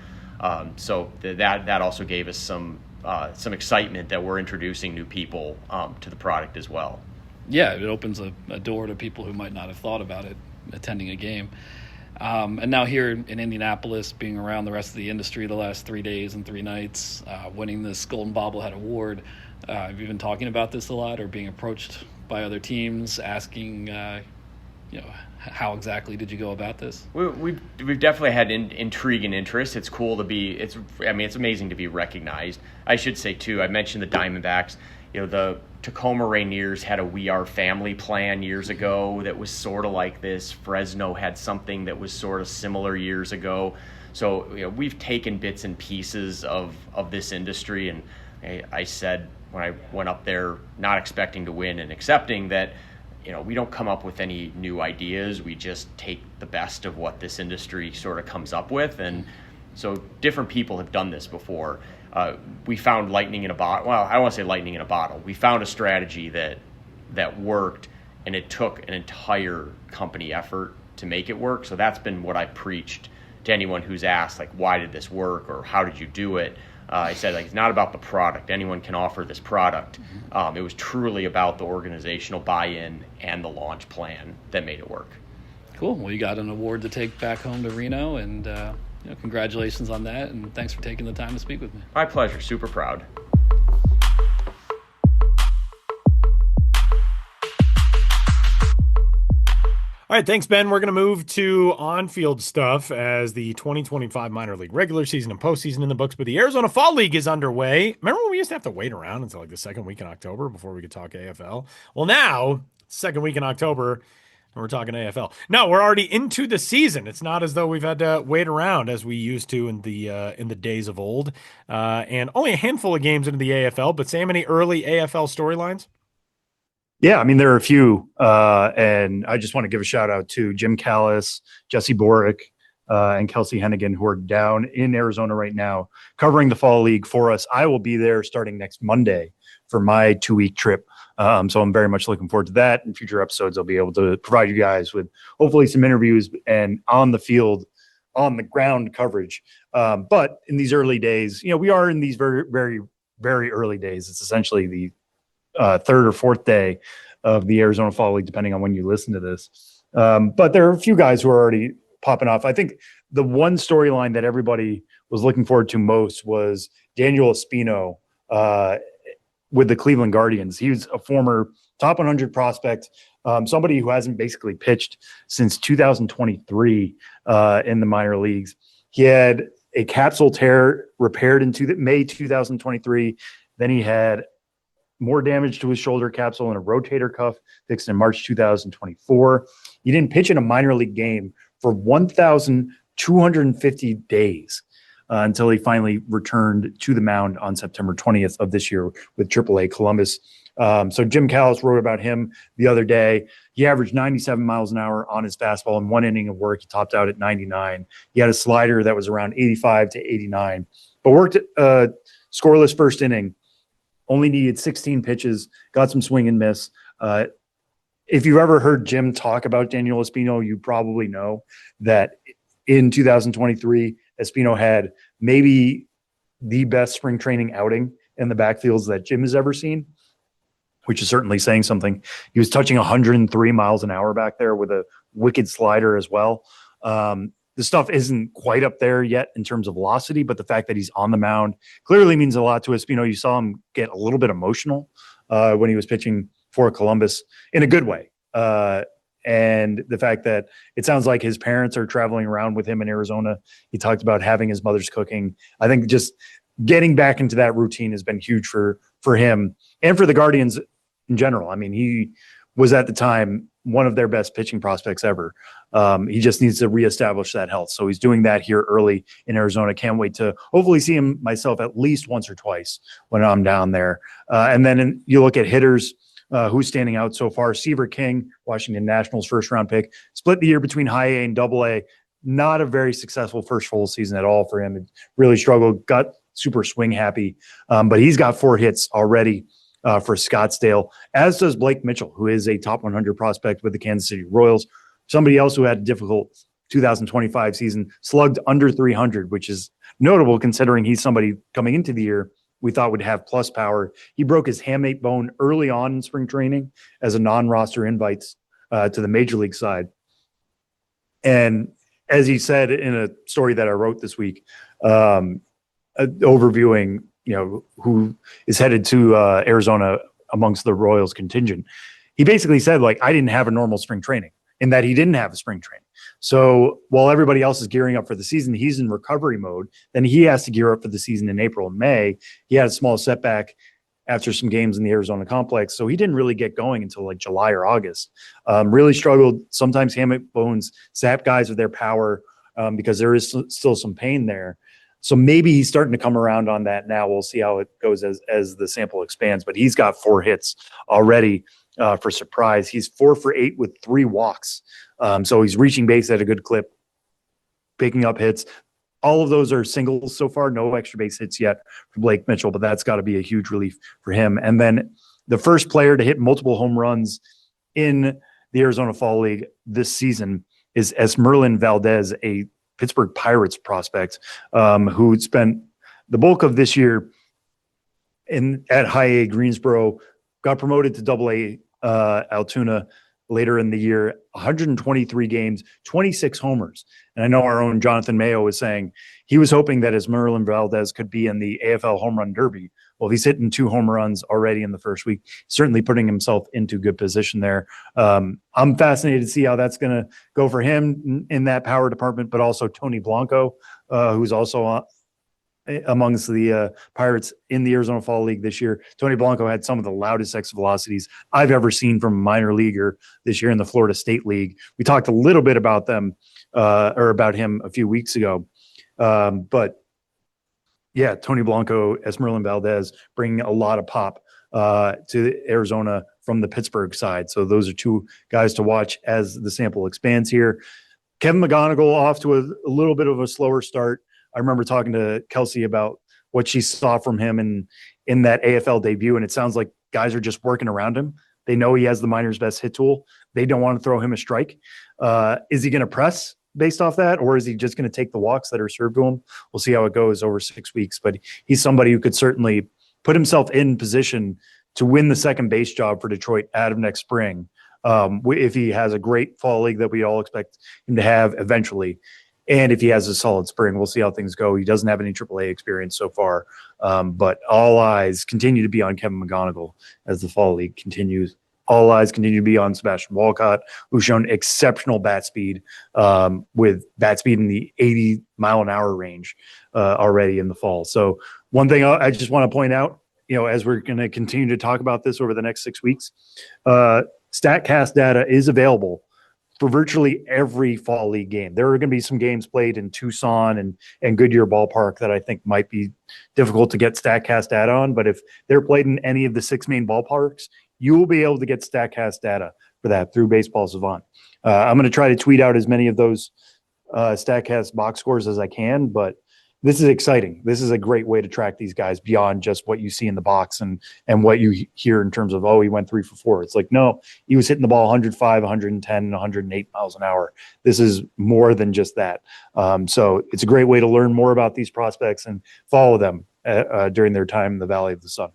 So that also gave us some excitement that we're introducing new people to the product as well. Yeah, it opens a door to people who might not have thought about it attending a game. And now here in Indianapolis, being around the rest of the industry the last 3 days and 3 nights, winning this Golden Bobblehead Award, have you been talking about this a lot or being approached by other teams asking, how exactly did you go about this? We've definitely had intrigue and interest. It's cool to be. It's amazing to be recognized. I should say too. I mentioned the Diamondbacks. The Tacoma Rainiers had a We Are Family plan years ago that was sort of like this. Fresno had something that was sort of similar years ago. So we've taken bits and pieces of this industry, and I said when I went up there, not expecting to win and accepting that. We don't come up with any new ideas. We just take the best of what this industry sort of comes up with. And so different people have done this before. We found lightning in a bottle. Well, I don't want to say lightning in a bottle. We found a strategy that worked, and it took an entire company effort to make it work. So that's been what I preached to anyone who's asked, like, why did this work or how did you do it? I said, it's not about the product. Anyone can offer this product. It was truly about the organizational buy-in and the launch plan that made it work. Cool. Well, you got an award to take back home to Reno, and congratulations on that, and thanks for taking the time to speak with me. My pleasure. Super proud. All right, thanks, Ben. We're going to move to on-field stuff as the 2025 minor league regular season and postseason in the books, but the Arizona Fall League is underway. Remember when we used to have to wait around until like the second week in October before we could talk AFL? Well, now, second week in October, and we're talking AFL. No, we're already into the season. It's not as though we've had to wait around as we used to in the days of old. And only a handful of games into the AFL, but Sam, any early AFL storylines? Yeah, there are a few, and I just want to give a shout out to Jim Callis, Jesse Borick, and Kelsey Hennigan, who are down in Arizona right now covering the Fall League for us. I will be there starting next Monday for my 2-week trip, so I'm very much looking forward to that. In future episodes, I'll be able to provide you guys with hopefully some interviews and on the field, on the ground coverage. But in these early days, we are in these very, very, very early days. It's essentially the third or fourth day of the Arizona Fall League, depending on when you listen to this. But there are a few guys who are already popping off. I think the one storyline that everybody was looking forward to most was Daniel Espino with the Cleveland Guardians. He was a former top 100 prospect, somebody who hasn't basically pitched since 2023 in the minor leagues. He had a capsule tear repaired in May 2023. Then he had more damage to his shoulder capsule and a rotator cuff fixed in March 2024. He didn't pitch in a minor league game for 1,250 days until he finally returned to the mound on September 20th of this year with AAA Columbus. So Jim Callis wrote about him the other day. He averaged 97 miles an hour on his fastball in one inning of work. He topped out at 99. He had a slider that was around 85 to 89, but worked scoreless first inning. Only needed 16 pitches, got some swing and miss. If you've ever heard Jim talk about Daniel Espino, you probably know that in 2023, Espino had maybe the best spring training outing in the backfields that Jim has ever seen, which is certainly saying something. He was touching 103 miles an hour back there with a wicked slider as well. The stuff isn't quite up there yet in terms of velocity, but the fact that he's on the mound clearly means a lot to Espino. You saw him get a little bit emotional when he was pitching for Columbus in a good way. And the fact that it sounds like his parents are traveling around with him in Arizona. He talked about having his mother's cooking. I think just getting back into that routine has been huge for him and for the Guardians in general. I mean, he was at the time one of their best pitching prospects ever. He just needs to reestablish that health. So he's doing that here early in Arizona. Can't wait to hopefully see him myself at least once or twice when I'm down there. And then you look at hitters, who's standing out so far. Seaver King, Washington Nationals first round pick, split the year between high A and double A. Not a very successful first full season at all for him. It really struggled, got super swing happy. But he's got 4 hits already for Scottsdale, as does Blake Mitchell, who is a top 100 prospect with the Kansas City Royals. Somebody else who had a difficult 2025 season, slugged under 300, which is notable considering he's somebody coming into the year we thought would have plus power. He broke his hamate bone early on in spring training as a non-roster invite to the major league side. And as he said in a story that I wrote this week, overviewing, who is headed to Arizona amongst the Royals contingent, he basically said, like, I didn't have a normal spring training, in that he didn't have a spring training. So while everybody else is gearing up for the season, he's in recovery mode. Then he has to gear up for the season in April and May. He had a small setback after some games in the Arizona complex. So he didn't really get going until like July or August. Really struggled. Sometimes hamate bones sap guys of their power because there is still some pain there. So maybe he's starting to come around on that now. We'll see how it goes as the sample expands. But he's got 4 hits already for surprise. He's 4 for 8 with 3 walks. So he's reaching base at a good clip, picking up hits. All of those are singles so far. No extra base hits yet for Blake Mitchell, but that's got to be a huge relief for him. And then the first player to hit multiple home runs in the Arizona Fall League this season is Esmerlin Valdez, a Pittsburgh Pirates prospect who spent the bulk of this year at high A Greensboro, got promoted to double A Altoona later in the year, 123 games, 26 homers. And I know our own Jonathan Mayo was saying he was hoping that Esmerlin Valdez could be in the AFL home run derby. Well, he's hitting 2 home runs already in the first week, certainly putting himself into good position there. I'm fascinated to see how that's going to go for him in that power department, but also Tony Blanco, who's also amongst the Pirates in the Arizona Fall League this year. Tony Blanco had some of the loudest exit velocities I've ever seen from a minor leaguer this year in the Florida State League. We talked a little bit about them or about him a few weeks ago. But yeah, Tony Blanco, Esmerlin Valdez bringing a lot of pop to Arizona from the Pittsburgh side. So those are 2 guys to watch as the sample expands here. Kevin McGonigal off to a little bit of a slower start. I remember talking to Kelsey about what she saw from him in that AFL debut, and it sounds like guys are just working around him. They know he has the minors' best hit tool. They don't want to throw him a strike. Is he going to press based off that, or is he just going to take the walks that are served to him? We'll see how it goes over 6 weeks, but he's somebody who could certainly put himself in position to win the second base job for Detroit out of next spring if he has a great fall league that we all expect him to have eventually. And if he has a solid spring, we'll see how things go. He doesn't have any AAA experience so far, but all eyes continue to be on Kevin McGonigal as the fall league continues all eyes continue to be on Sebastian Walcott, who's shown exceptional bat speed, with bat speed in the 80-mile-an-hour range already in the fall. So one thing I just want to point out, as we're going to continue to talk about this over the next 6 weeks, StatCast data is available for virtually every fall league game. There are going to be some games played in Tucson and Goodyear Ballpark that I think might be difficult to get StatCast data on. But if they're played in any of the 6 main ballparks, you will be able to get StatCast data for that through Baseball Savant. I'm going to try to tweet out as many of those StatCast box scores as I can, but this is exciting. This is a great way to track these guys beyond just what you see in the box and what you hear in terms of, oh, he went 3 for 4. It's like, no, he was hitting the ball 105, 110, 108 miles an hour. This is more than just that. So it's a great way to learn more about these prospects and follow them during their time in the Valley of the Sun.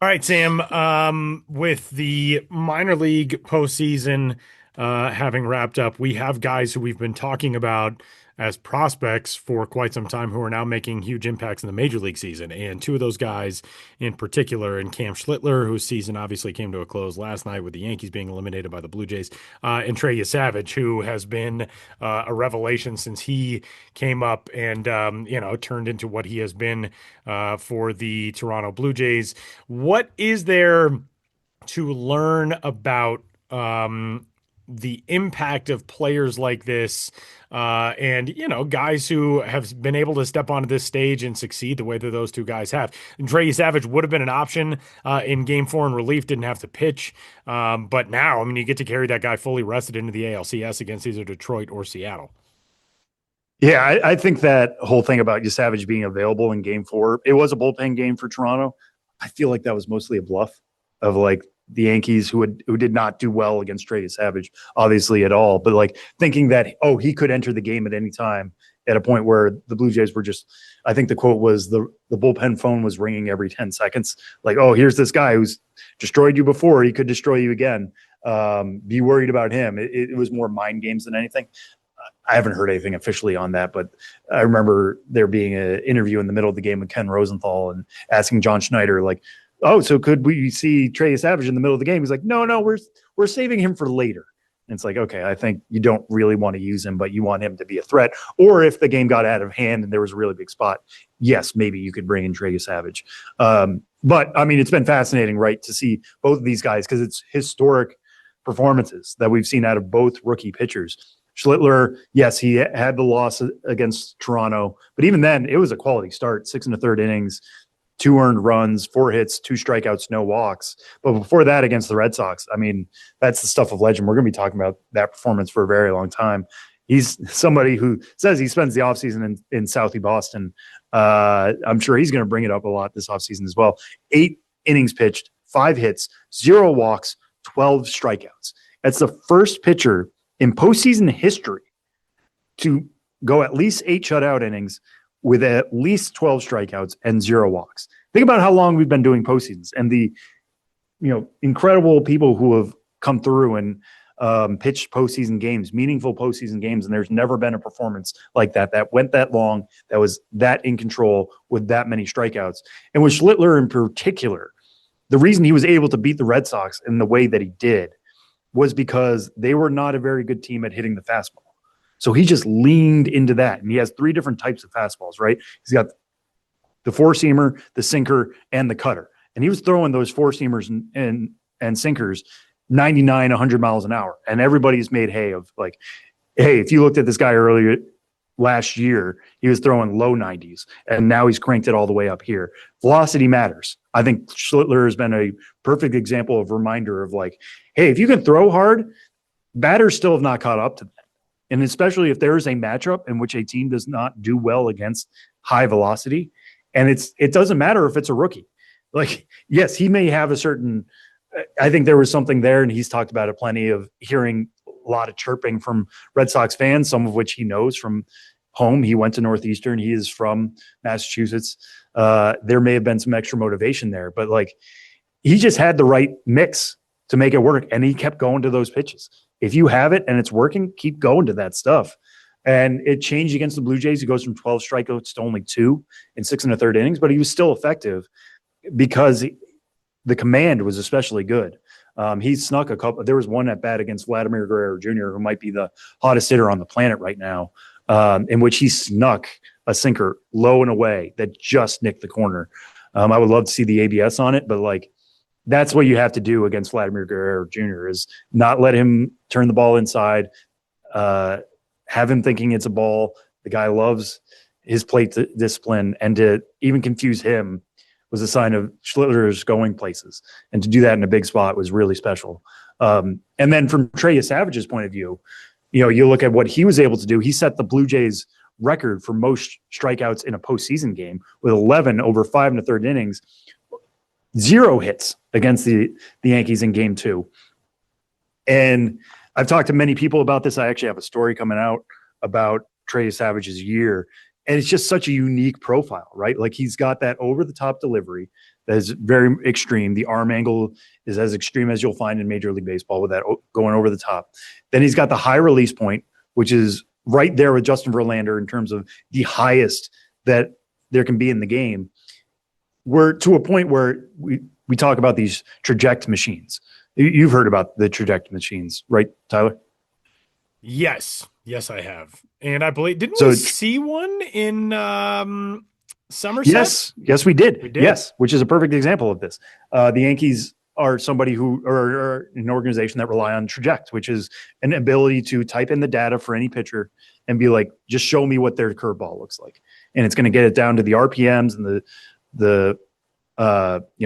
All right, Sam, with the minor league postseason having wrapped up, we have guys who we've been talking about as prospects for quite some time who are now making huge impacts in the major league season. And 2 of those guys in particular, and Cam Schlittler, whose season obviously came to a close last night with the Yankees being eliminated by the Blue Jays, and Trey Yesavage, who has been a revelation since he came up and, turned into what he has been for the Toronto Blue Jays. What is there to learn about the impact of players like this, and guys who have been able to step onto this stage and succeed the way that those 2 guys have? And Trey Savage would have been an option in Game 4 in relief, didn't have to pitch, but now, you get to carry that guy fully rested into the ALCS against either Detroit or Seattle. Yeah, I think that whole thing about Savage being available in Game 4, it was a bullpen game for Toronto. I feel like that was mostly a bluff of the Yankees who did not do well against Trey Savage, obviously, at all. But thinking that, he could enter the game at any time at a point where the Blue Jays were just, I think the quote was the bullpen phone was ringing every 10 seconds. Here's this guy who's destroyed you before. He could destroy you again. Be worried about him. It was more mind games than anything. I haven't heard anything officially on that, but I remember there being an interview in the middle of the game with Ken Rosenthal and asking John Schneider, so could we see Trey Savage in the middle of the game? He's like, no, we're saving him for later. And it's like, okay, I think you don't really want to use him, but you want him to be a threat. Or if the game got out of hand and there was a really big spot, yes, maybe you could bring in Trey Savage. But it's been fascinating, right, to see both of these guys, because it's historic performances that we've seen out of both rookie pitchers. Schlittler, yes, he had the loss against Toronto, but even then, it was a quality start, 6 1/3 innings, 2 earned runs, 4 hits, 2 strikeouts, no walks. But before that, against the Red Sox, that's the stuff of legend. We're going to be talking about that performance for a very long time. He's somebody who says he spends the offseason in Southie Boston. I'm sure he's going to bring it up a lot this offseason as well. 8 innings pitched, 5 hits, 0 walks, 12 strikeouts. That's the first pitcher in postseason history to go at least 8 shutout innings with at least 12 strikeouts and 0 walks. Think about how long we've been doing postseasons and the incredible people who have come through and pitched postseason games, meaningful postseason games, and there's never been a performance like that went that long, that was that in control with that many strikeouts. And with Schlittler in particular, the reason he was able to beat the Red Sox in the way that he did was because they were not a very good team at hitting the fastball. So he just leaned into that. And he has 3 different types of fastballs, right? He's got the 4-seamer, the sinker, and the cutter. And he was throwing those 4-seamers and sinkers 99, 100 miles an hour. And everybody's made hay of hey, if you looked at this guy earlier last year, he was throwing low 90s. And now he's cranked it all the way up here. Velocity matters. I think Schlittler has been a perfect example of reminder of hey, if you can throw hard, batters still have not caught up to that. And especially if there is a matchup in which a team does not do well against high velocity, and it doesn't matter if it's a rookie. Yes, he may have a certain – I think there was something there, and he's talked about it plenty, of hearing a lot of chirping from Red Sox fans, some of which he knows from home. He went to Northeastern. He is from Massachusetts. There may have been some extra motivation there, but he just had the right mix to make it work, and he kept going to those pitches. If you have it and it's working, keep going to that stuff. And it changed against the Blue Jays. He goes from 12 strikeouts to only 2 in 6 1/3 innings, but he was still effective because the command was especially good. He snuck a couple. There was one at bat against Vladimir Guerrero Jr., who might be the hottest hitter on the planet right now, in which he snuck a sinker low and away that just nicked the corner. I would love to see the ABS on it, but like that's what you have to do against Vladimir Guerrero Jr. is not let him turn the ball inside, have him thinking it's a ball. The guy loves his plate discipline, and to even confuse him was a sign of Schlittler's going places. And to do that in a big spot was really special. And then from Trey Savage's point of view, you look at what he was able to do. He set the Blue Jays record for most strikeouts in a postseason game with 11 over 5 1/3 innings, 0 hits against the Yankees in Game 2. And I've talked to many people about this. I actually have a story coming out about Trey Savage's year. And it's just such a unique profile, right? Like he's got that over-the-top delivery that is very extreme. The arm angle is as extreme as you'll find in Major League Baseball with that going over the top. Then he's got the high release point, which is right there with Justin Verlander in terms of the highest that there can be in the game. We're to a point where we talk about these traject machines. You've heard about the traject machines, right, Tyler? Yes, I have. And I believe, didn't we see one in Somerset? Yes, we did. Yes, which is a perfect example of this. The Yankees are somebody who are an organization that rely on traject, which is an ability to type in the data for any pitcher and be like, just show me what their curveball looks like. And it's going to get it down to the RPMs and the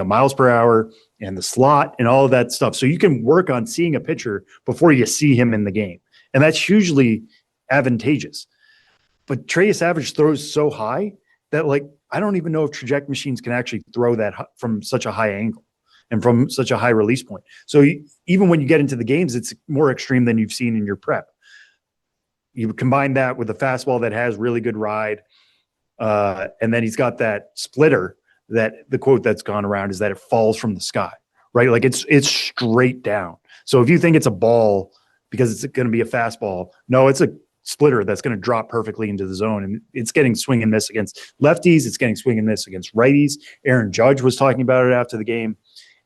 miles per hour and the slot and all of that stuff. So you can work on seeing a pitcher before you see him in the game. And that's hugely advantageous. But Trey Savage throws so high that, like, I don't even know if traject machines can actually throw that from such a high angle and from such a high release point. So even when you get into the games, it's more extreme than you've seen in your prep. You combine that with a fastball that has really good ride, and then he's got that splitter that the quote that's gone around is that it falls from the sky, right? Like it's straight down. So if you think it's a ball because it's going to be a fastball, no, it's a splitter that's going to drop perfectly into the zone, and it's getting swing and miss against lefties. It's getting swing and miss against righties. Aaron Judge was talking about it after the game.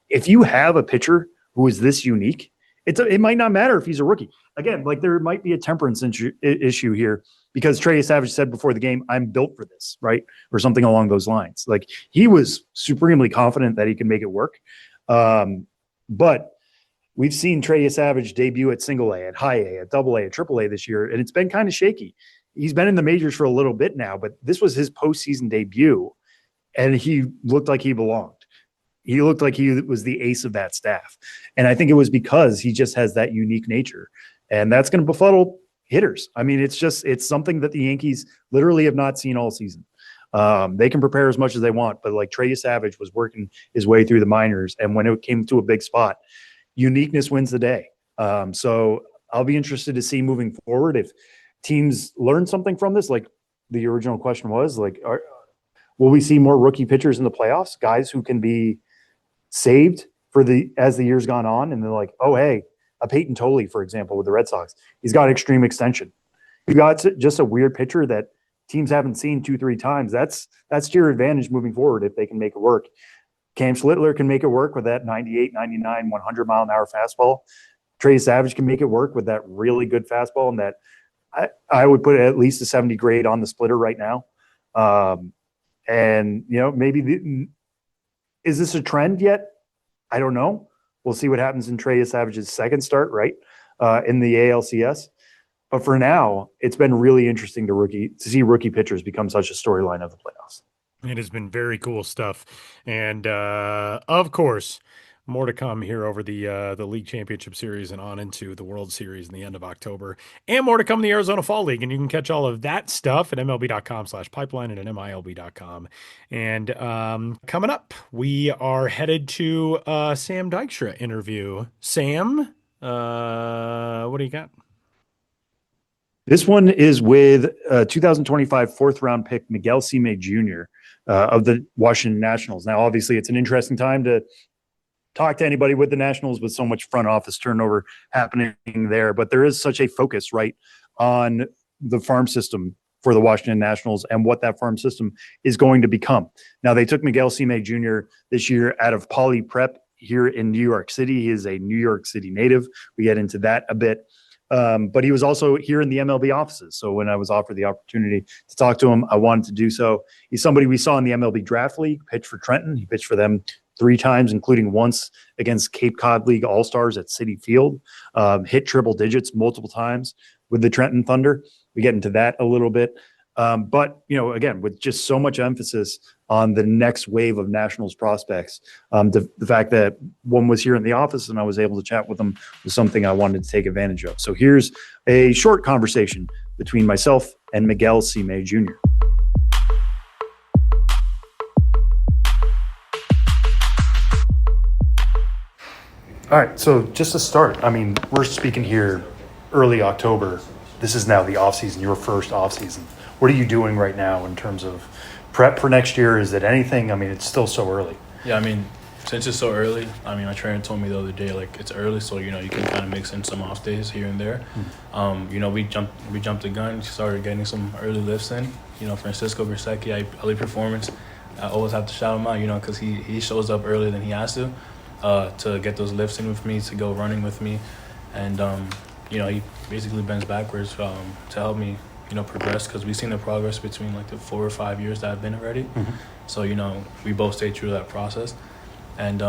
If you have a pitcher who is this unique, it might not matter if he's a rookie. Again, like there might be a temperance issue here because Trey Savage said before the game, "I'm built for this," right? Or something along those lines. Like he was supremely confident that he could make it work. But we've seen Trey Savage debut at single A, at high A, at double A, at triple A this year, and it's been kind of shaky. He's been in the majors for a little bit now, but this was his postseason debut, and he looked like he belonged. He looked like he was the ace of that staff. And I think it was because he just has that unique nature. And that's going to befuddle hitters. I mean, it's something that the Yankees literally have not seen all season. They can prepare as much as they want, but like Trey Savage was working his way through the minors. And when it came to a big spot, uniqueness wins the day. So I'll be interested to see moving forward if teams learn something from this. Like the original question was, like, will we see more rookie pitchers in the playoffs? Guys who can be saved as the year's gone on, and they're like, oh, hey, a Peyton Tolley, for example, with the Red Sox, he's got extreme extension. You got just a weird pitcher that teams haven't seen 2-3 times. That's to your advantage moving forward if they can make it work. Cam Schlittler can make it work with that 98, 99, 100-mile-an-hour fastball. Trey Savage can make it work with that really good fastball, and that I would put at least a 70 grade on the splitter right now. And, maybe is this a trend yet? I don't know. We'll see what happens in Trey Savage's second start, right, in the ALCS. But for now, it's been really interesting to see rookie pitchers become such a storyline of the playoffs. It has been very cool stuff. And, of course, more to come here over the League Championship Series and on into the World Series in the end of October. And more to come in the Arizona Fall League. And you can catch all of that stuff at MLB.com/pipeline and at MILB.com. And coming up, we are headed to a Sam Dykstra interview. Sam, what do you got? This one is with 2025 fourth-round pick Miguel Sime Jr. Of the Washington Nationals. Now, obviously, it's an interesting time to talk to anybody with the Nationals with so much front office turnover happening there. But there is such a focus, right, on the farm system for the Washington Nationals and what that farm system is going to become. Now, they took Miguel Sime Jr. this year out of Poly Prep here in New York City. He is a New York City native. We get into that a bit. But he was also here in the MLB offices. So when I was offered the opportunity to talk to him, I wanted to do so. He's somebody we saw in the MLB Draft League, pitch for Trenton. He pitched for them 3 times, including once against Cape Cod League All-Stars at Citi Field, hit triple digits multiple times with the Trenton Thunder. We get into that a little bit. But, again, with just so much emphasis on the next wave of Nationals prospects, the fact that one was here in the office and I was able to chat with them was something I wanted to take advantage of. So here's a short conversation between myself and Miguel Sime Jr. All right, so just to start, we're speaking here early October. This is now the offseason, your first offseason. What are you doing right now in terms of prep for next year? Is it anything? It's still so early. Yeah, since it's so early, my trainer told me the other day, it's early, so, you can kind of mix in some off days here and there. We jumped the gun, started getting some early lifts in. Francisco Bersecki, early performance. I always have to shout him out, because he shows up earlier than he has to get those lifts in with me, to go running with me. And, he basically bends backwards to help me, progress, because we've seen the progress between the 4 or 5 years that I've been already. So, we both stay true to that process. And,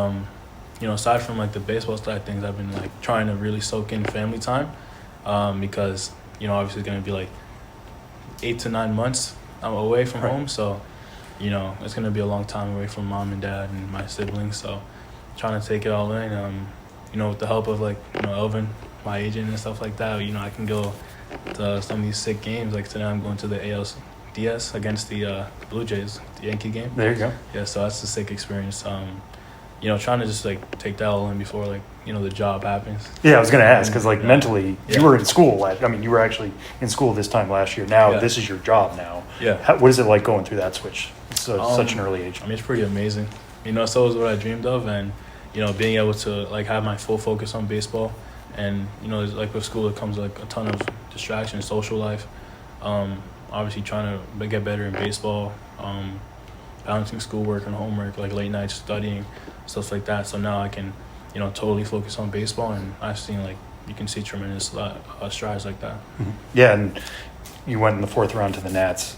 aside from the baseball side of things, I've been trying to really soak in family time because, obviously it's going to be 8 to 9 months I'm away from home. So, it's going to be a long time away from mom and dad and my siblings. So trying to take it all in, with the help of Elvin, my agent and stuff like that, I can go to some of these sick games. Today I'm going to the ALDS against the Blue Jays, the Yankee game. There you go. Yeah, so that's a sick experience. Trying to just take that all in before the job happens. Yeah, I was going to ask because mentally you were in school. You were actually in school this time last year. Now this is your job now. Yeah. What is it like going through that switch at such an early age? It's pretty amazing. So is what I dreamed of, and being able to have my full focus on baseball. And, with school, it comes a ton of distractions, social life. Obviously trying to get better in baseball, balancing schoolwork and homework, late nights studying, stuff like that. So now I can, totally focus on baseball. And I've seen, you can see tremendous strides like that. Mm-hmm. Yeah, and you went in the 4th round to the Nats.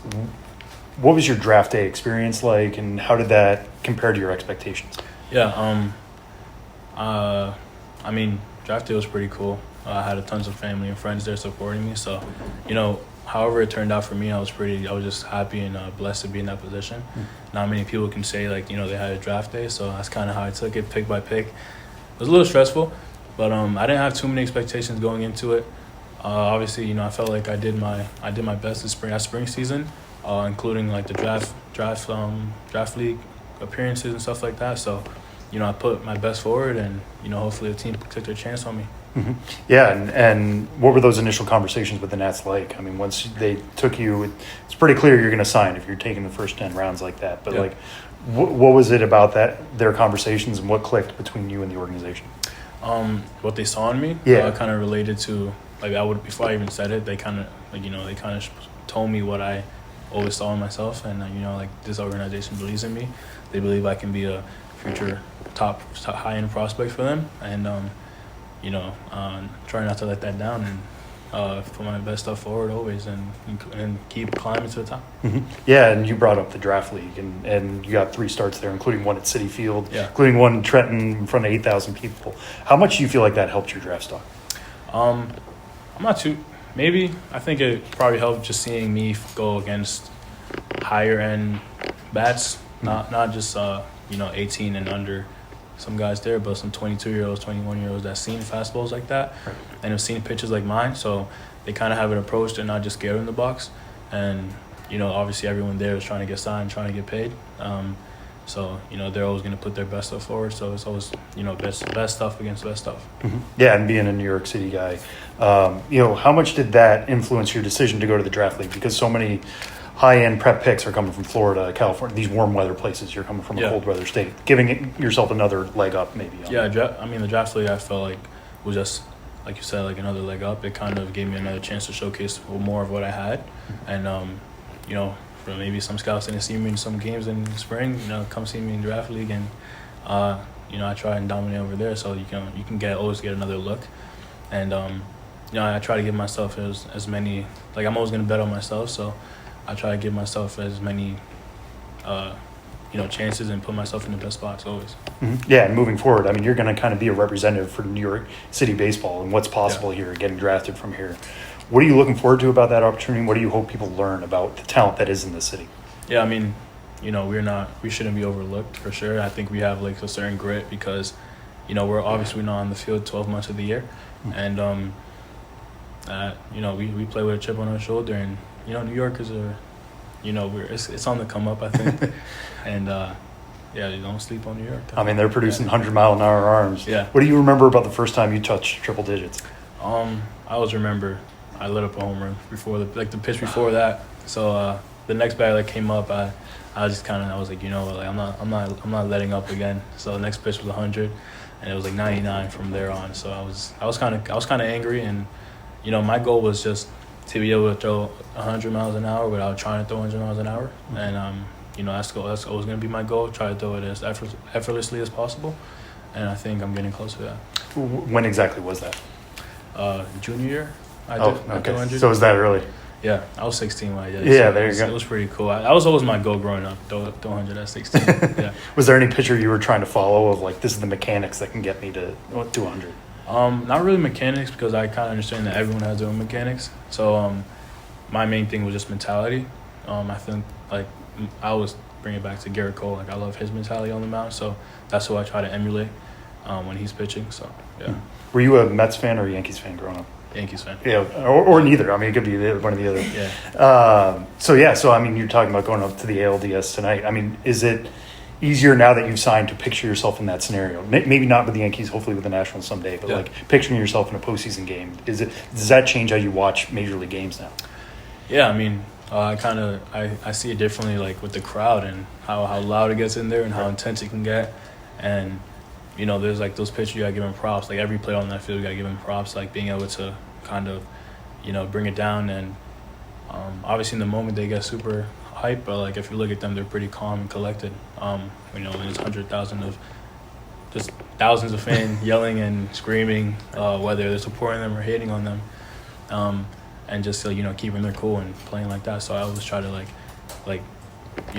What was your draft day experience like, and how did that compare to your expectations? Yeah, draft day was pretty cool. I had tons of family and friends there supporting me. So, however it turned out for me, I was just happy and blessed to be in that position. Not many people can say they had a draft day. So that's kind of how I took it, pick by pick. It was a little stressful, but I didn't have too many expectations going into it. Obviously, I felt like I did my best at spring season, including the draft league appearances and stuff like that. So, I put my best forward, and hopefully the team took their chance on me. Mm-hmm. Yeah, and what were those initial conversations with the Nats like? Once they took you, it's pretty clear you're going to sign if you're taking the first 10 rounds like that. But what was it about their conversations, and what clicked between you and the organization? What they saw in me, kind of related to before I even said it, they kind of told me what I always saw in myself, and this organization believes in me. They believe I can be a future top high-end prospect for them, and try not to let that down, and put my best stuff forward always, and keep climbing to the top. Mm-hmm. Yeah, and you brought up the draft league, and you got 3 starts there, including one at Citi Field, including one in Trenton in front of 8,000 people. How much do you feel like that helped your draft stock? I'm not too. Maybe I think it probably helped just seeing me go against higher end bats, not just 18 and under. Some guys there, but some 22-year-olds, 21-year-olds that seen fastballs like that, and have seen pitches like mine. So they kind of have an approach. They're not just scared in the box, and obviously everyone there is trying to get signed, trying to get paid. So they're always going to put their best stuff forward. So it's always best stuff against best stuff. Mm-hmm. Yeah, and being a New York City guy, how much did that influence your decision to go to the draft league? Because so many high-end prep picks are coming from Florida, California, these warm weather places. You're coming from a cold weather state, giving yourself another leg up maybe. The draft league I felt like was just, like you said, another leg up. It kind of gave me another chance to showcase more of what I had. And, for maybe some scouts didn't see me in some games in spring, come see me in draft league and, I try and dominate over there, so you can always get another look. And I try to give myself as many, like, I'm always going to bet on myself, so I try to give myself as many chances and put myself in the best spots always. Mm-hmm. Yeah, and moving forward, I mean, you're going to kind of be a representative for New York City baseball and what's possible here, getting drafted from here. What are you looking forward to about that opportunity? What do you hope people learn about the talent that is in the city? Yeah, I mean, we shouldn't be overlooked for sure. I think we have like a certain grit because, we're obviously not on the field 12 months of the year. And, we play with a chip on our shoulder, and, New York is it's on the come up, I think. And, you don't sleep on New York. I mean, they're producing 100-mile-an-hour arms. Yeah. What do you remember about the first time you touched triple digits? I always remember I lit up a home run before the pitch before that. So the next bag that came up, I was like, I'm not letting up again. So the next pitch was 100, and it was like 99 from there on. So I was kind of angry, and my goal was just to be able to throw 100 miles an hour without trying to throw 100 miles an hour. And that's always going to be my goal. Try to throw it as effortlessly as possible, and I think I'm getting close to that. When exactly was that? Junior year. Okay. So was that early? Yeah, I was 16 when I did. Yeah, so there you go. It was pretty cool. That was always my goal growing up, throw 100 at 16. Yeah. Was there any picture you were trying to follow of like, this is the mechanics that can get me to 100? Not really mechanics, because I kind of understand that everyone has their own mechanics. So my main thing was just mentality. I think like I always bring it back to Garrett Cole. Like, I love his mentality on the mound, so that's who I try to emulate when he's pitching. So yeah. Were you a Mets fan or a Yankees fan growing up? Yankees fan. Yeah, or neither. I mean, it could be one or the other. Yeah. So I mean, you're talking about going up to the ALDS tonight. I mean, is it easier now that you've signed to picture yourself in that scenario? Maybe not with the Yankees, hopefully with the Nationals someday, but like picturing yourself in a postseason game. Does that change how you watch Major League games now? Yeah, I mean, I see it differently, like with the crowd and how loud it gets in there and how intense it can get. And there's like those pitchers, you gotta give them props. Like every player on that field, you gotta give them props. Like being able to kind of, bring it down. And obviously in the moment they get super hype, but like if you look at them, they're pretty calm and collected. There's 100,000 of just thousands of fans yelling and screaming, whether they're supporting them or hating on them, and just keeping their cool and playing like that. So I always try to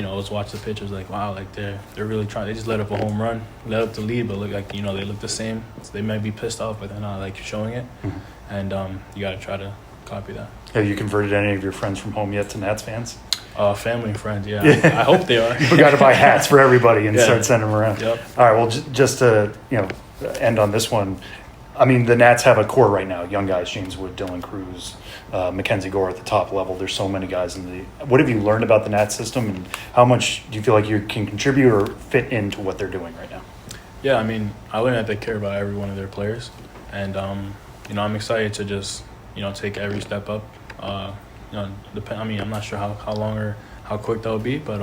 always watch the pitchers like, wow, like they're really trying. They just let up a home run, let up the lead, but look like they look the same. So they might be pissed off, but they're not like showing it. Mm-hmm. And you got to try to copy that. Have you converted any of your friends from home yet to Nats fans? Family and friends, yeah. I hope they are. You forgot to buy hats for everybody and start sending them around. Yep. All right, well, just to end on this one, I mean, the Nats have a core right now, young guys, James Wood, Dylan Cruz, Mackenzie Gore at the top level. There's so many guys in the – what have you learned about the Nats system, and how much do you feel like you can contribute or fit into what they're doing right now? Yeah, I mean, I learned that they care about every one of their players. And, I'm excited to just, take every step up. I'm not sure how long or how quick that'll be, but,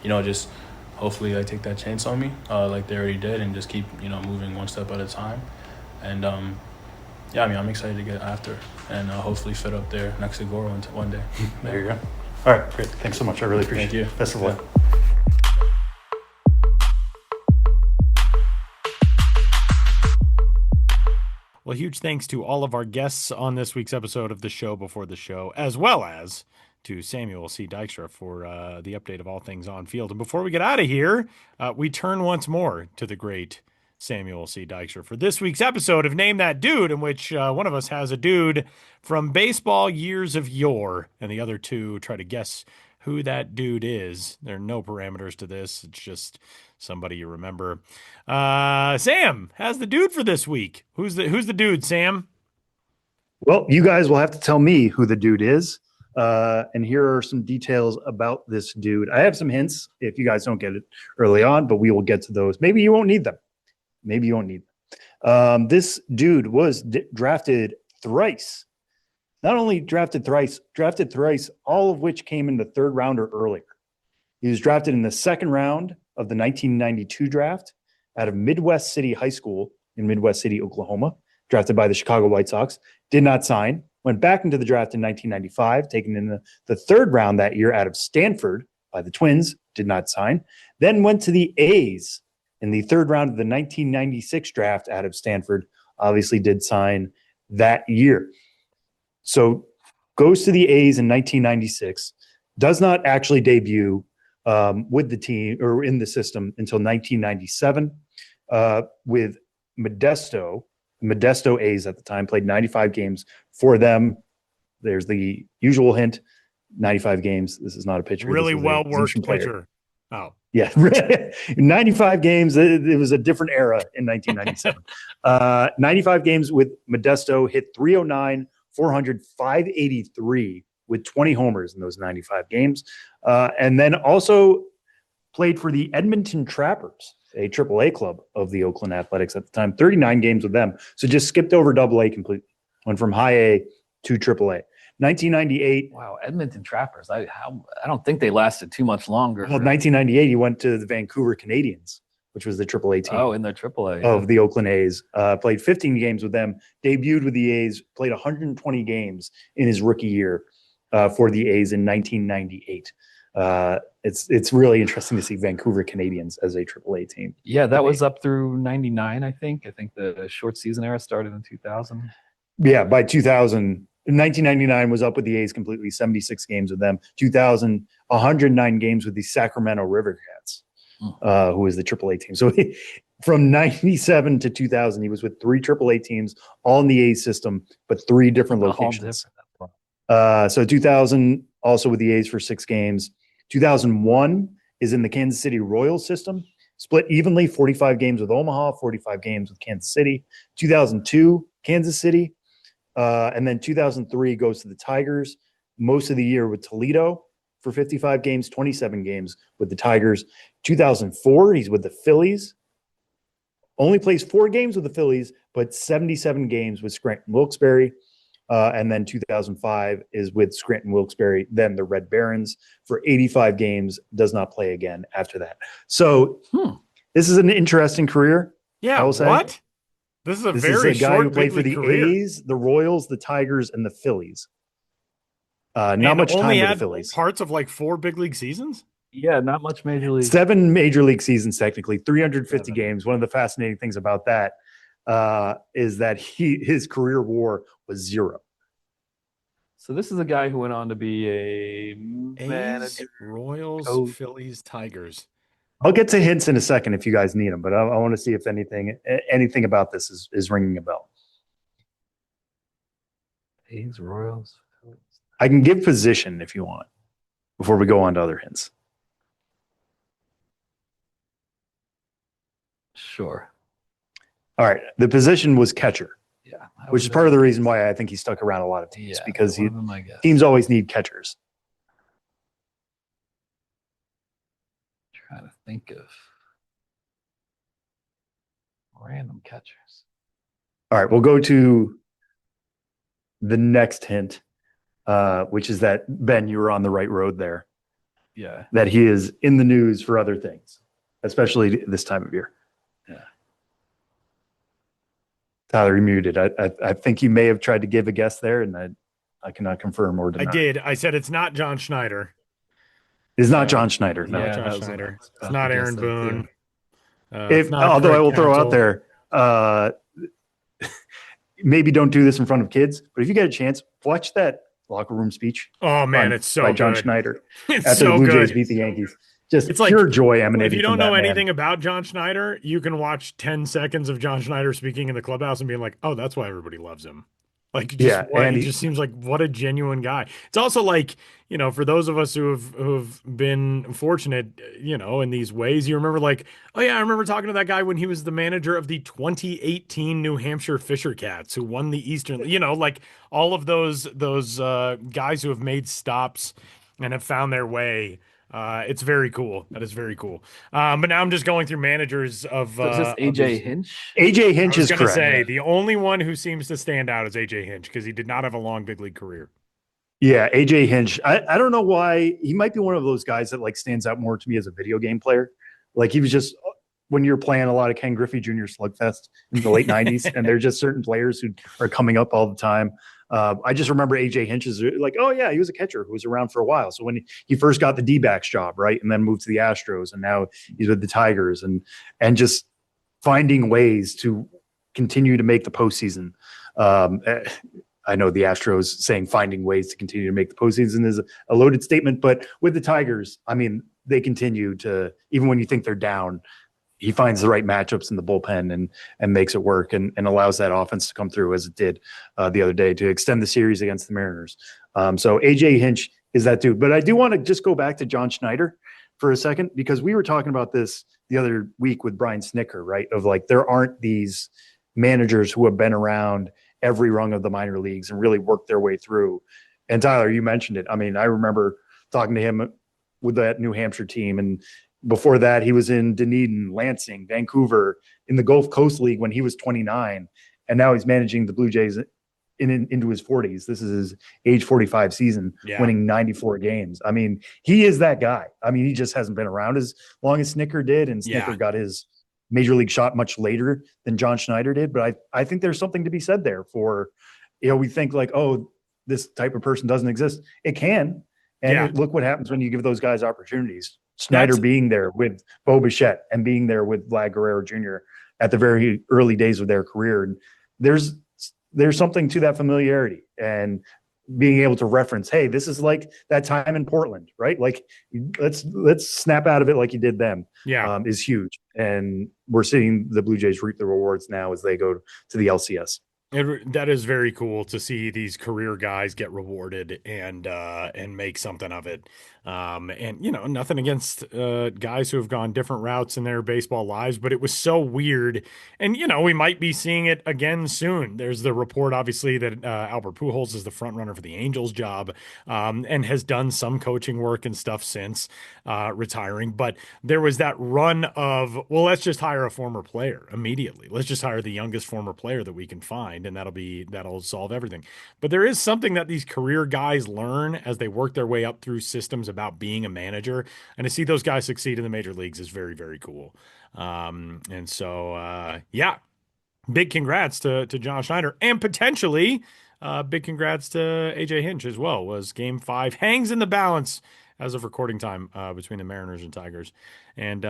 just hopefully they take that chance on me like they already did, and just keep, moving one step at a time. And, I'm excited to get after and hopefully fit up there next to Gore one day. There you go. All right, great. Thanks so much. I really appreciate it. Thank you. Best of luck. Well, huge thanks to all of our guests on this week's episode of the Show Before the Show, as well as to Samuel C. Dykstra for the update of all things on field. And before we get out of here, we turn once more to the great Samuel C. Dykstra for this week's episode of Name That Dude, in which one of us has a dude from baseball years of yore, and the other two try to guess who that dude is. There are no parameters to this. It's just somebody you remember. Sam has the dude for this week. Who's the dude, Sam? Well, you guys will have to tell me who the dude is. And here are some details about this dude. I have some hints if you guys don't get it early on, but we will get to those. Maybe you won't need them. This dude was drafted thrice. Not only drafted thrice, all of which came in the third round or earlier. He was drafted in the second round of the 1992 draft out of Midwest City High School in Midwest City, Oklahoma, drafted by the Chicago White Sox, did not sign, went back into the draft in 1995, taken in the third round that year out of Stanford by the Twins, did not sign, then went to the A's in the third round of the 1996 draft out of Stanford. Obviously did sign that year. So goes to the A's in 1996, does not actually debut with the team or in the system until 1997 with Modesto A's at the time, played 95 games for them. There's the usual hint, 95 games. This is not a pitcher. Really well-worked pitcher. Oh. Yeah, 95 games. It was a different era in 1997. 95 games with Modesto, hit 309, 400, 583 with 20 homers in those 95 games. And then also played for the Edmonton Trappers, a AAA club of the Oakland Athletics at the time, 39 games with them. So just skipped over AA completely. Went from high A to AAA. 1998. Wow, Edmonton Trappers. I don't think they lasted too much longer. Well, 1998, he went to the Vancouver Canadians, which was the AAA team. Oh, in their AAA. Of the Oakland A's. Played 15 games with them, debuted with the A's, played 120 games in his rookie year for the A's in 1998. It's really interesting to see Vancouver Canadians as a AAA team. Yeah, that was up through 99, I think. I think the short season era started in 2000. Yeah, by 2000, 1999 was up with the A's completely, 76 games with them. 2000, 109 games with the Sacramento River Cats, who was the AAA team. So from 97 to 2000, he was with 3 AAA teams, all in the A's system, but 3 different locations. So 2000, also with the A's for 6 games. 2001 is in the Kansas City Royals system, split evenly, 45 games with Omaha, 45 games with Kansas City. 2002, Kansas City. And then 2003 goes to the Tigers, most of the year with Toledo for 55 games, 27 games with the Tigers. 2004, he's with the Phillies. Only plays 4 games with the Phillies, but 77 games with Scranton Wilkes-Barre. And then 2005 is with Scranton Wilkes-Barre, then the Red Barons for 85 games, does not play again after that. So this is an interesting career. Yeah, what? This is a very guy short who played for the career. A's, the Royals, the Tigers, and the Phillies. Not much time with the Phillies. Parts of like 4 big league seasons? Yeah, not much major league. 7 major league seasons, technically, 350 games. One of the fascinating things about that is that his career WAR was 0. So this is a guy who went on to be a manager. Royals, Phillies, Tigers. I'll get to hints in a second if you guys need them, but I want to see if anything about this is ringing a bell. A's, Royals. I can give position if you want before we go on to other hints. Sure. All right. The position was catcher. Yeah. Which is part of the reason why I think he stuck around a lot of teams, because teams always need catchers. Trying to think of random catchers. All right, we'll go to the next hint, which is that, Ben, you were on the right road there. Yeah. That he is in the news for other things, especially this time of year. Yeah. Tyler, you're muted. I think you may have tried to give a guess there, and I cannot confirm or deny. I did. I said it's not John Schneider. It's not John Schneider. No, Not John Schneider. It's not Aaron Boone. Although I will throw out there, maybe don't do this in front of kids, but if you get a chance, watch that locker room speech. Oh man, it's so by John good. Schneider It's after so the Blue good. Jays beat the Yankees. Just It's like pure joy emanating. If you don't from know that anything man. about John Schneider, you can watch 10 seconds of John Schneider speaking in the clubhouse and being like, "Oh, that's why everybody loves him." Like, he just seems like what a genuine guy. It's also like, for those of us who've been fortunate, in these ways, you remember like, oh yeah, I remember talking to that guy when he was the manager of the 2018 New Hampshire Fisher Cats, who won the Eastern, like all of those guys who have made stops and have found their way. It's very cool. That is very cool. But now I'm just going through managers of. So is this AJ Hinch? AJ Hinch is correct. Say the only one who seems to stand out is AJ Hinch because he did not have a long big league career. Yeah, AJ Hinch. I don't know why. He might be one of those guys that like stands out more to me as a video game player. Like he was just when you're playing a lot of Ken Griffey Jr. Slugfest in the late 90s, and there's just certain players who are coming up all the time. I just remember AJ Hinch is like, oh yeah, he was a catcher who was around for a while. So when he first got the D-backs job, right, and then moved to the Astros, and now he's with the Tigers, and just finding ways to continue to make the postseason. I know the Astros saying finding ways to continue to make the postseason is a loaded statement, but with the Tigers, I mean, they continue to, even when you think they're down, he finds the right matchups in the bullpen and makes it work and allows that offense to come through as it did the other day to extend the series against the Mariners. So AJ Hinch is that dude. But I do want to just go back to John Schneider for a second, because we were talking about this the other week with Brian Snicker, right? Of like, there aren't these managers who have been around every rung of the minor leagues and really worked their way through. And Tyler, you mentioned it. I mean, I remember talking to him with that New Hampshire team. And before that, he was in Dunedin, Lansing, Vancouver, in the Gulf Coast League when he was 29. And now he's managing the Blue Jays into his 40s. This is his age 45 season, winning 94 games. I mean, he is that guy. I mean, he just hasn't been around as long as Snicker did. And Snicker got his major league shot much later than John Schneider did. But I think there's something to be said there for, we think like, oh, this type of person doesn't exist. It can. And look what happens when you give those guys opportunities. Schneider being there with Bo Bichette and being there with Vlad Guerrero Jr. at the very early days of their career. And there's something to that familiarity and being able to reference, hey, this is like that time in Portland, right? Like, let's snap out of it like you did then. Is huge. And we're seeing the Blue Jays reap the rewards now as they go to the LCS. That is very cool to see these career guys get rewarded and make something of it. And nothing against guys who have gone different routes in their baseball lives, but it was so weird. And we might be seeing it again soon. There's the report, obviously, that Albert Pujols is the front runner for the Angels job, and has done some coaching work and stuff since retiring. But there was that run of, well, let's just hire a former player immediately. Let's just hire the youngest former player that we can find, and that'll solve everything. But there is something that these career guys learn as they work their way up through systems about being a manager, and to see those guys succeed in the major leagues is very, very cool. And so big congrats to John Schneider, and potentially big congrats to AJ Hinch as well. Was Game 5 hangs in the balance as of recording time between the Mariners and Tigers. And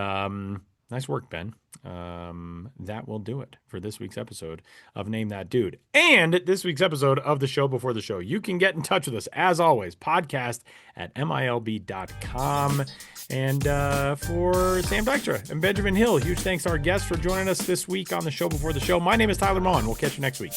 nice work, Ben. That will do it for this week's episode of Name That Dude. And this week's episode of The Show Before the Show. You can get in touch with us, as always, podcast at MiLB.com. And for Sam Dykstra and Benjamin Hill, huge thanks to our guests for joining us this week on The Show Before the Show. My name is Tyler Maughan. We'll catch you next week.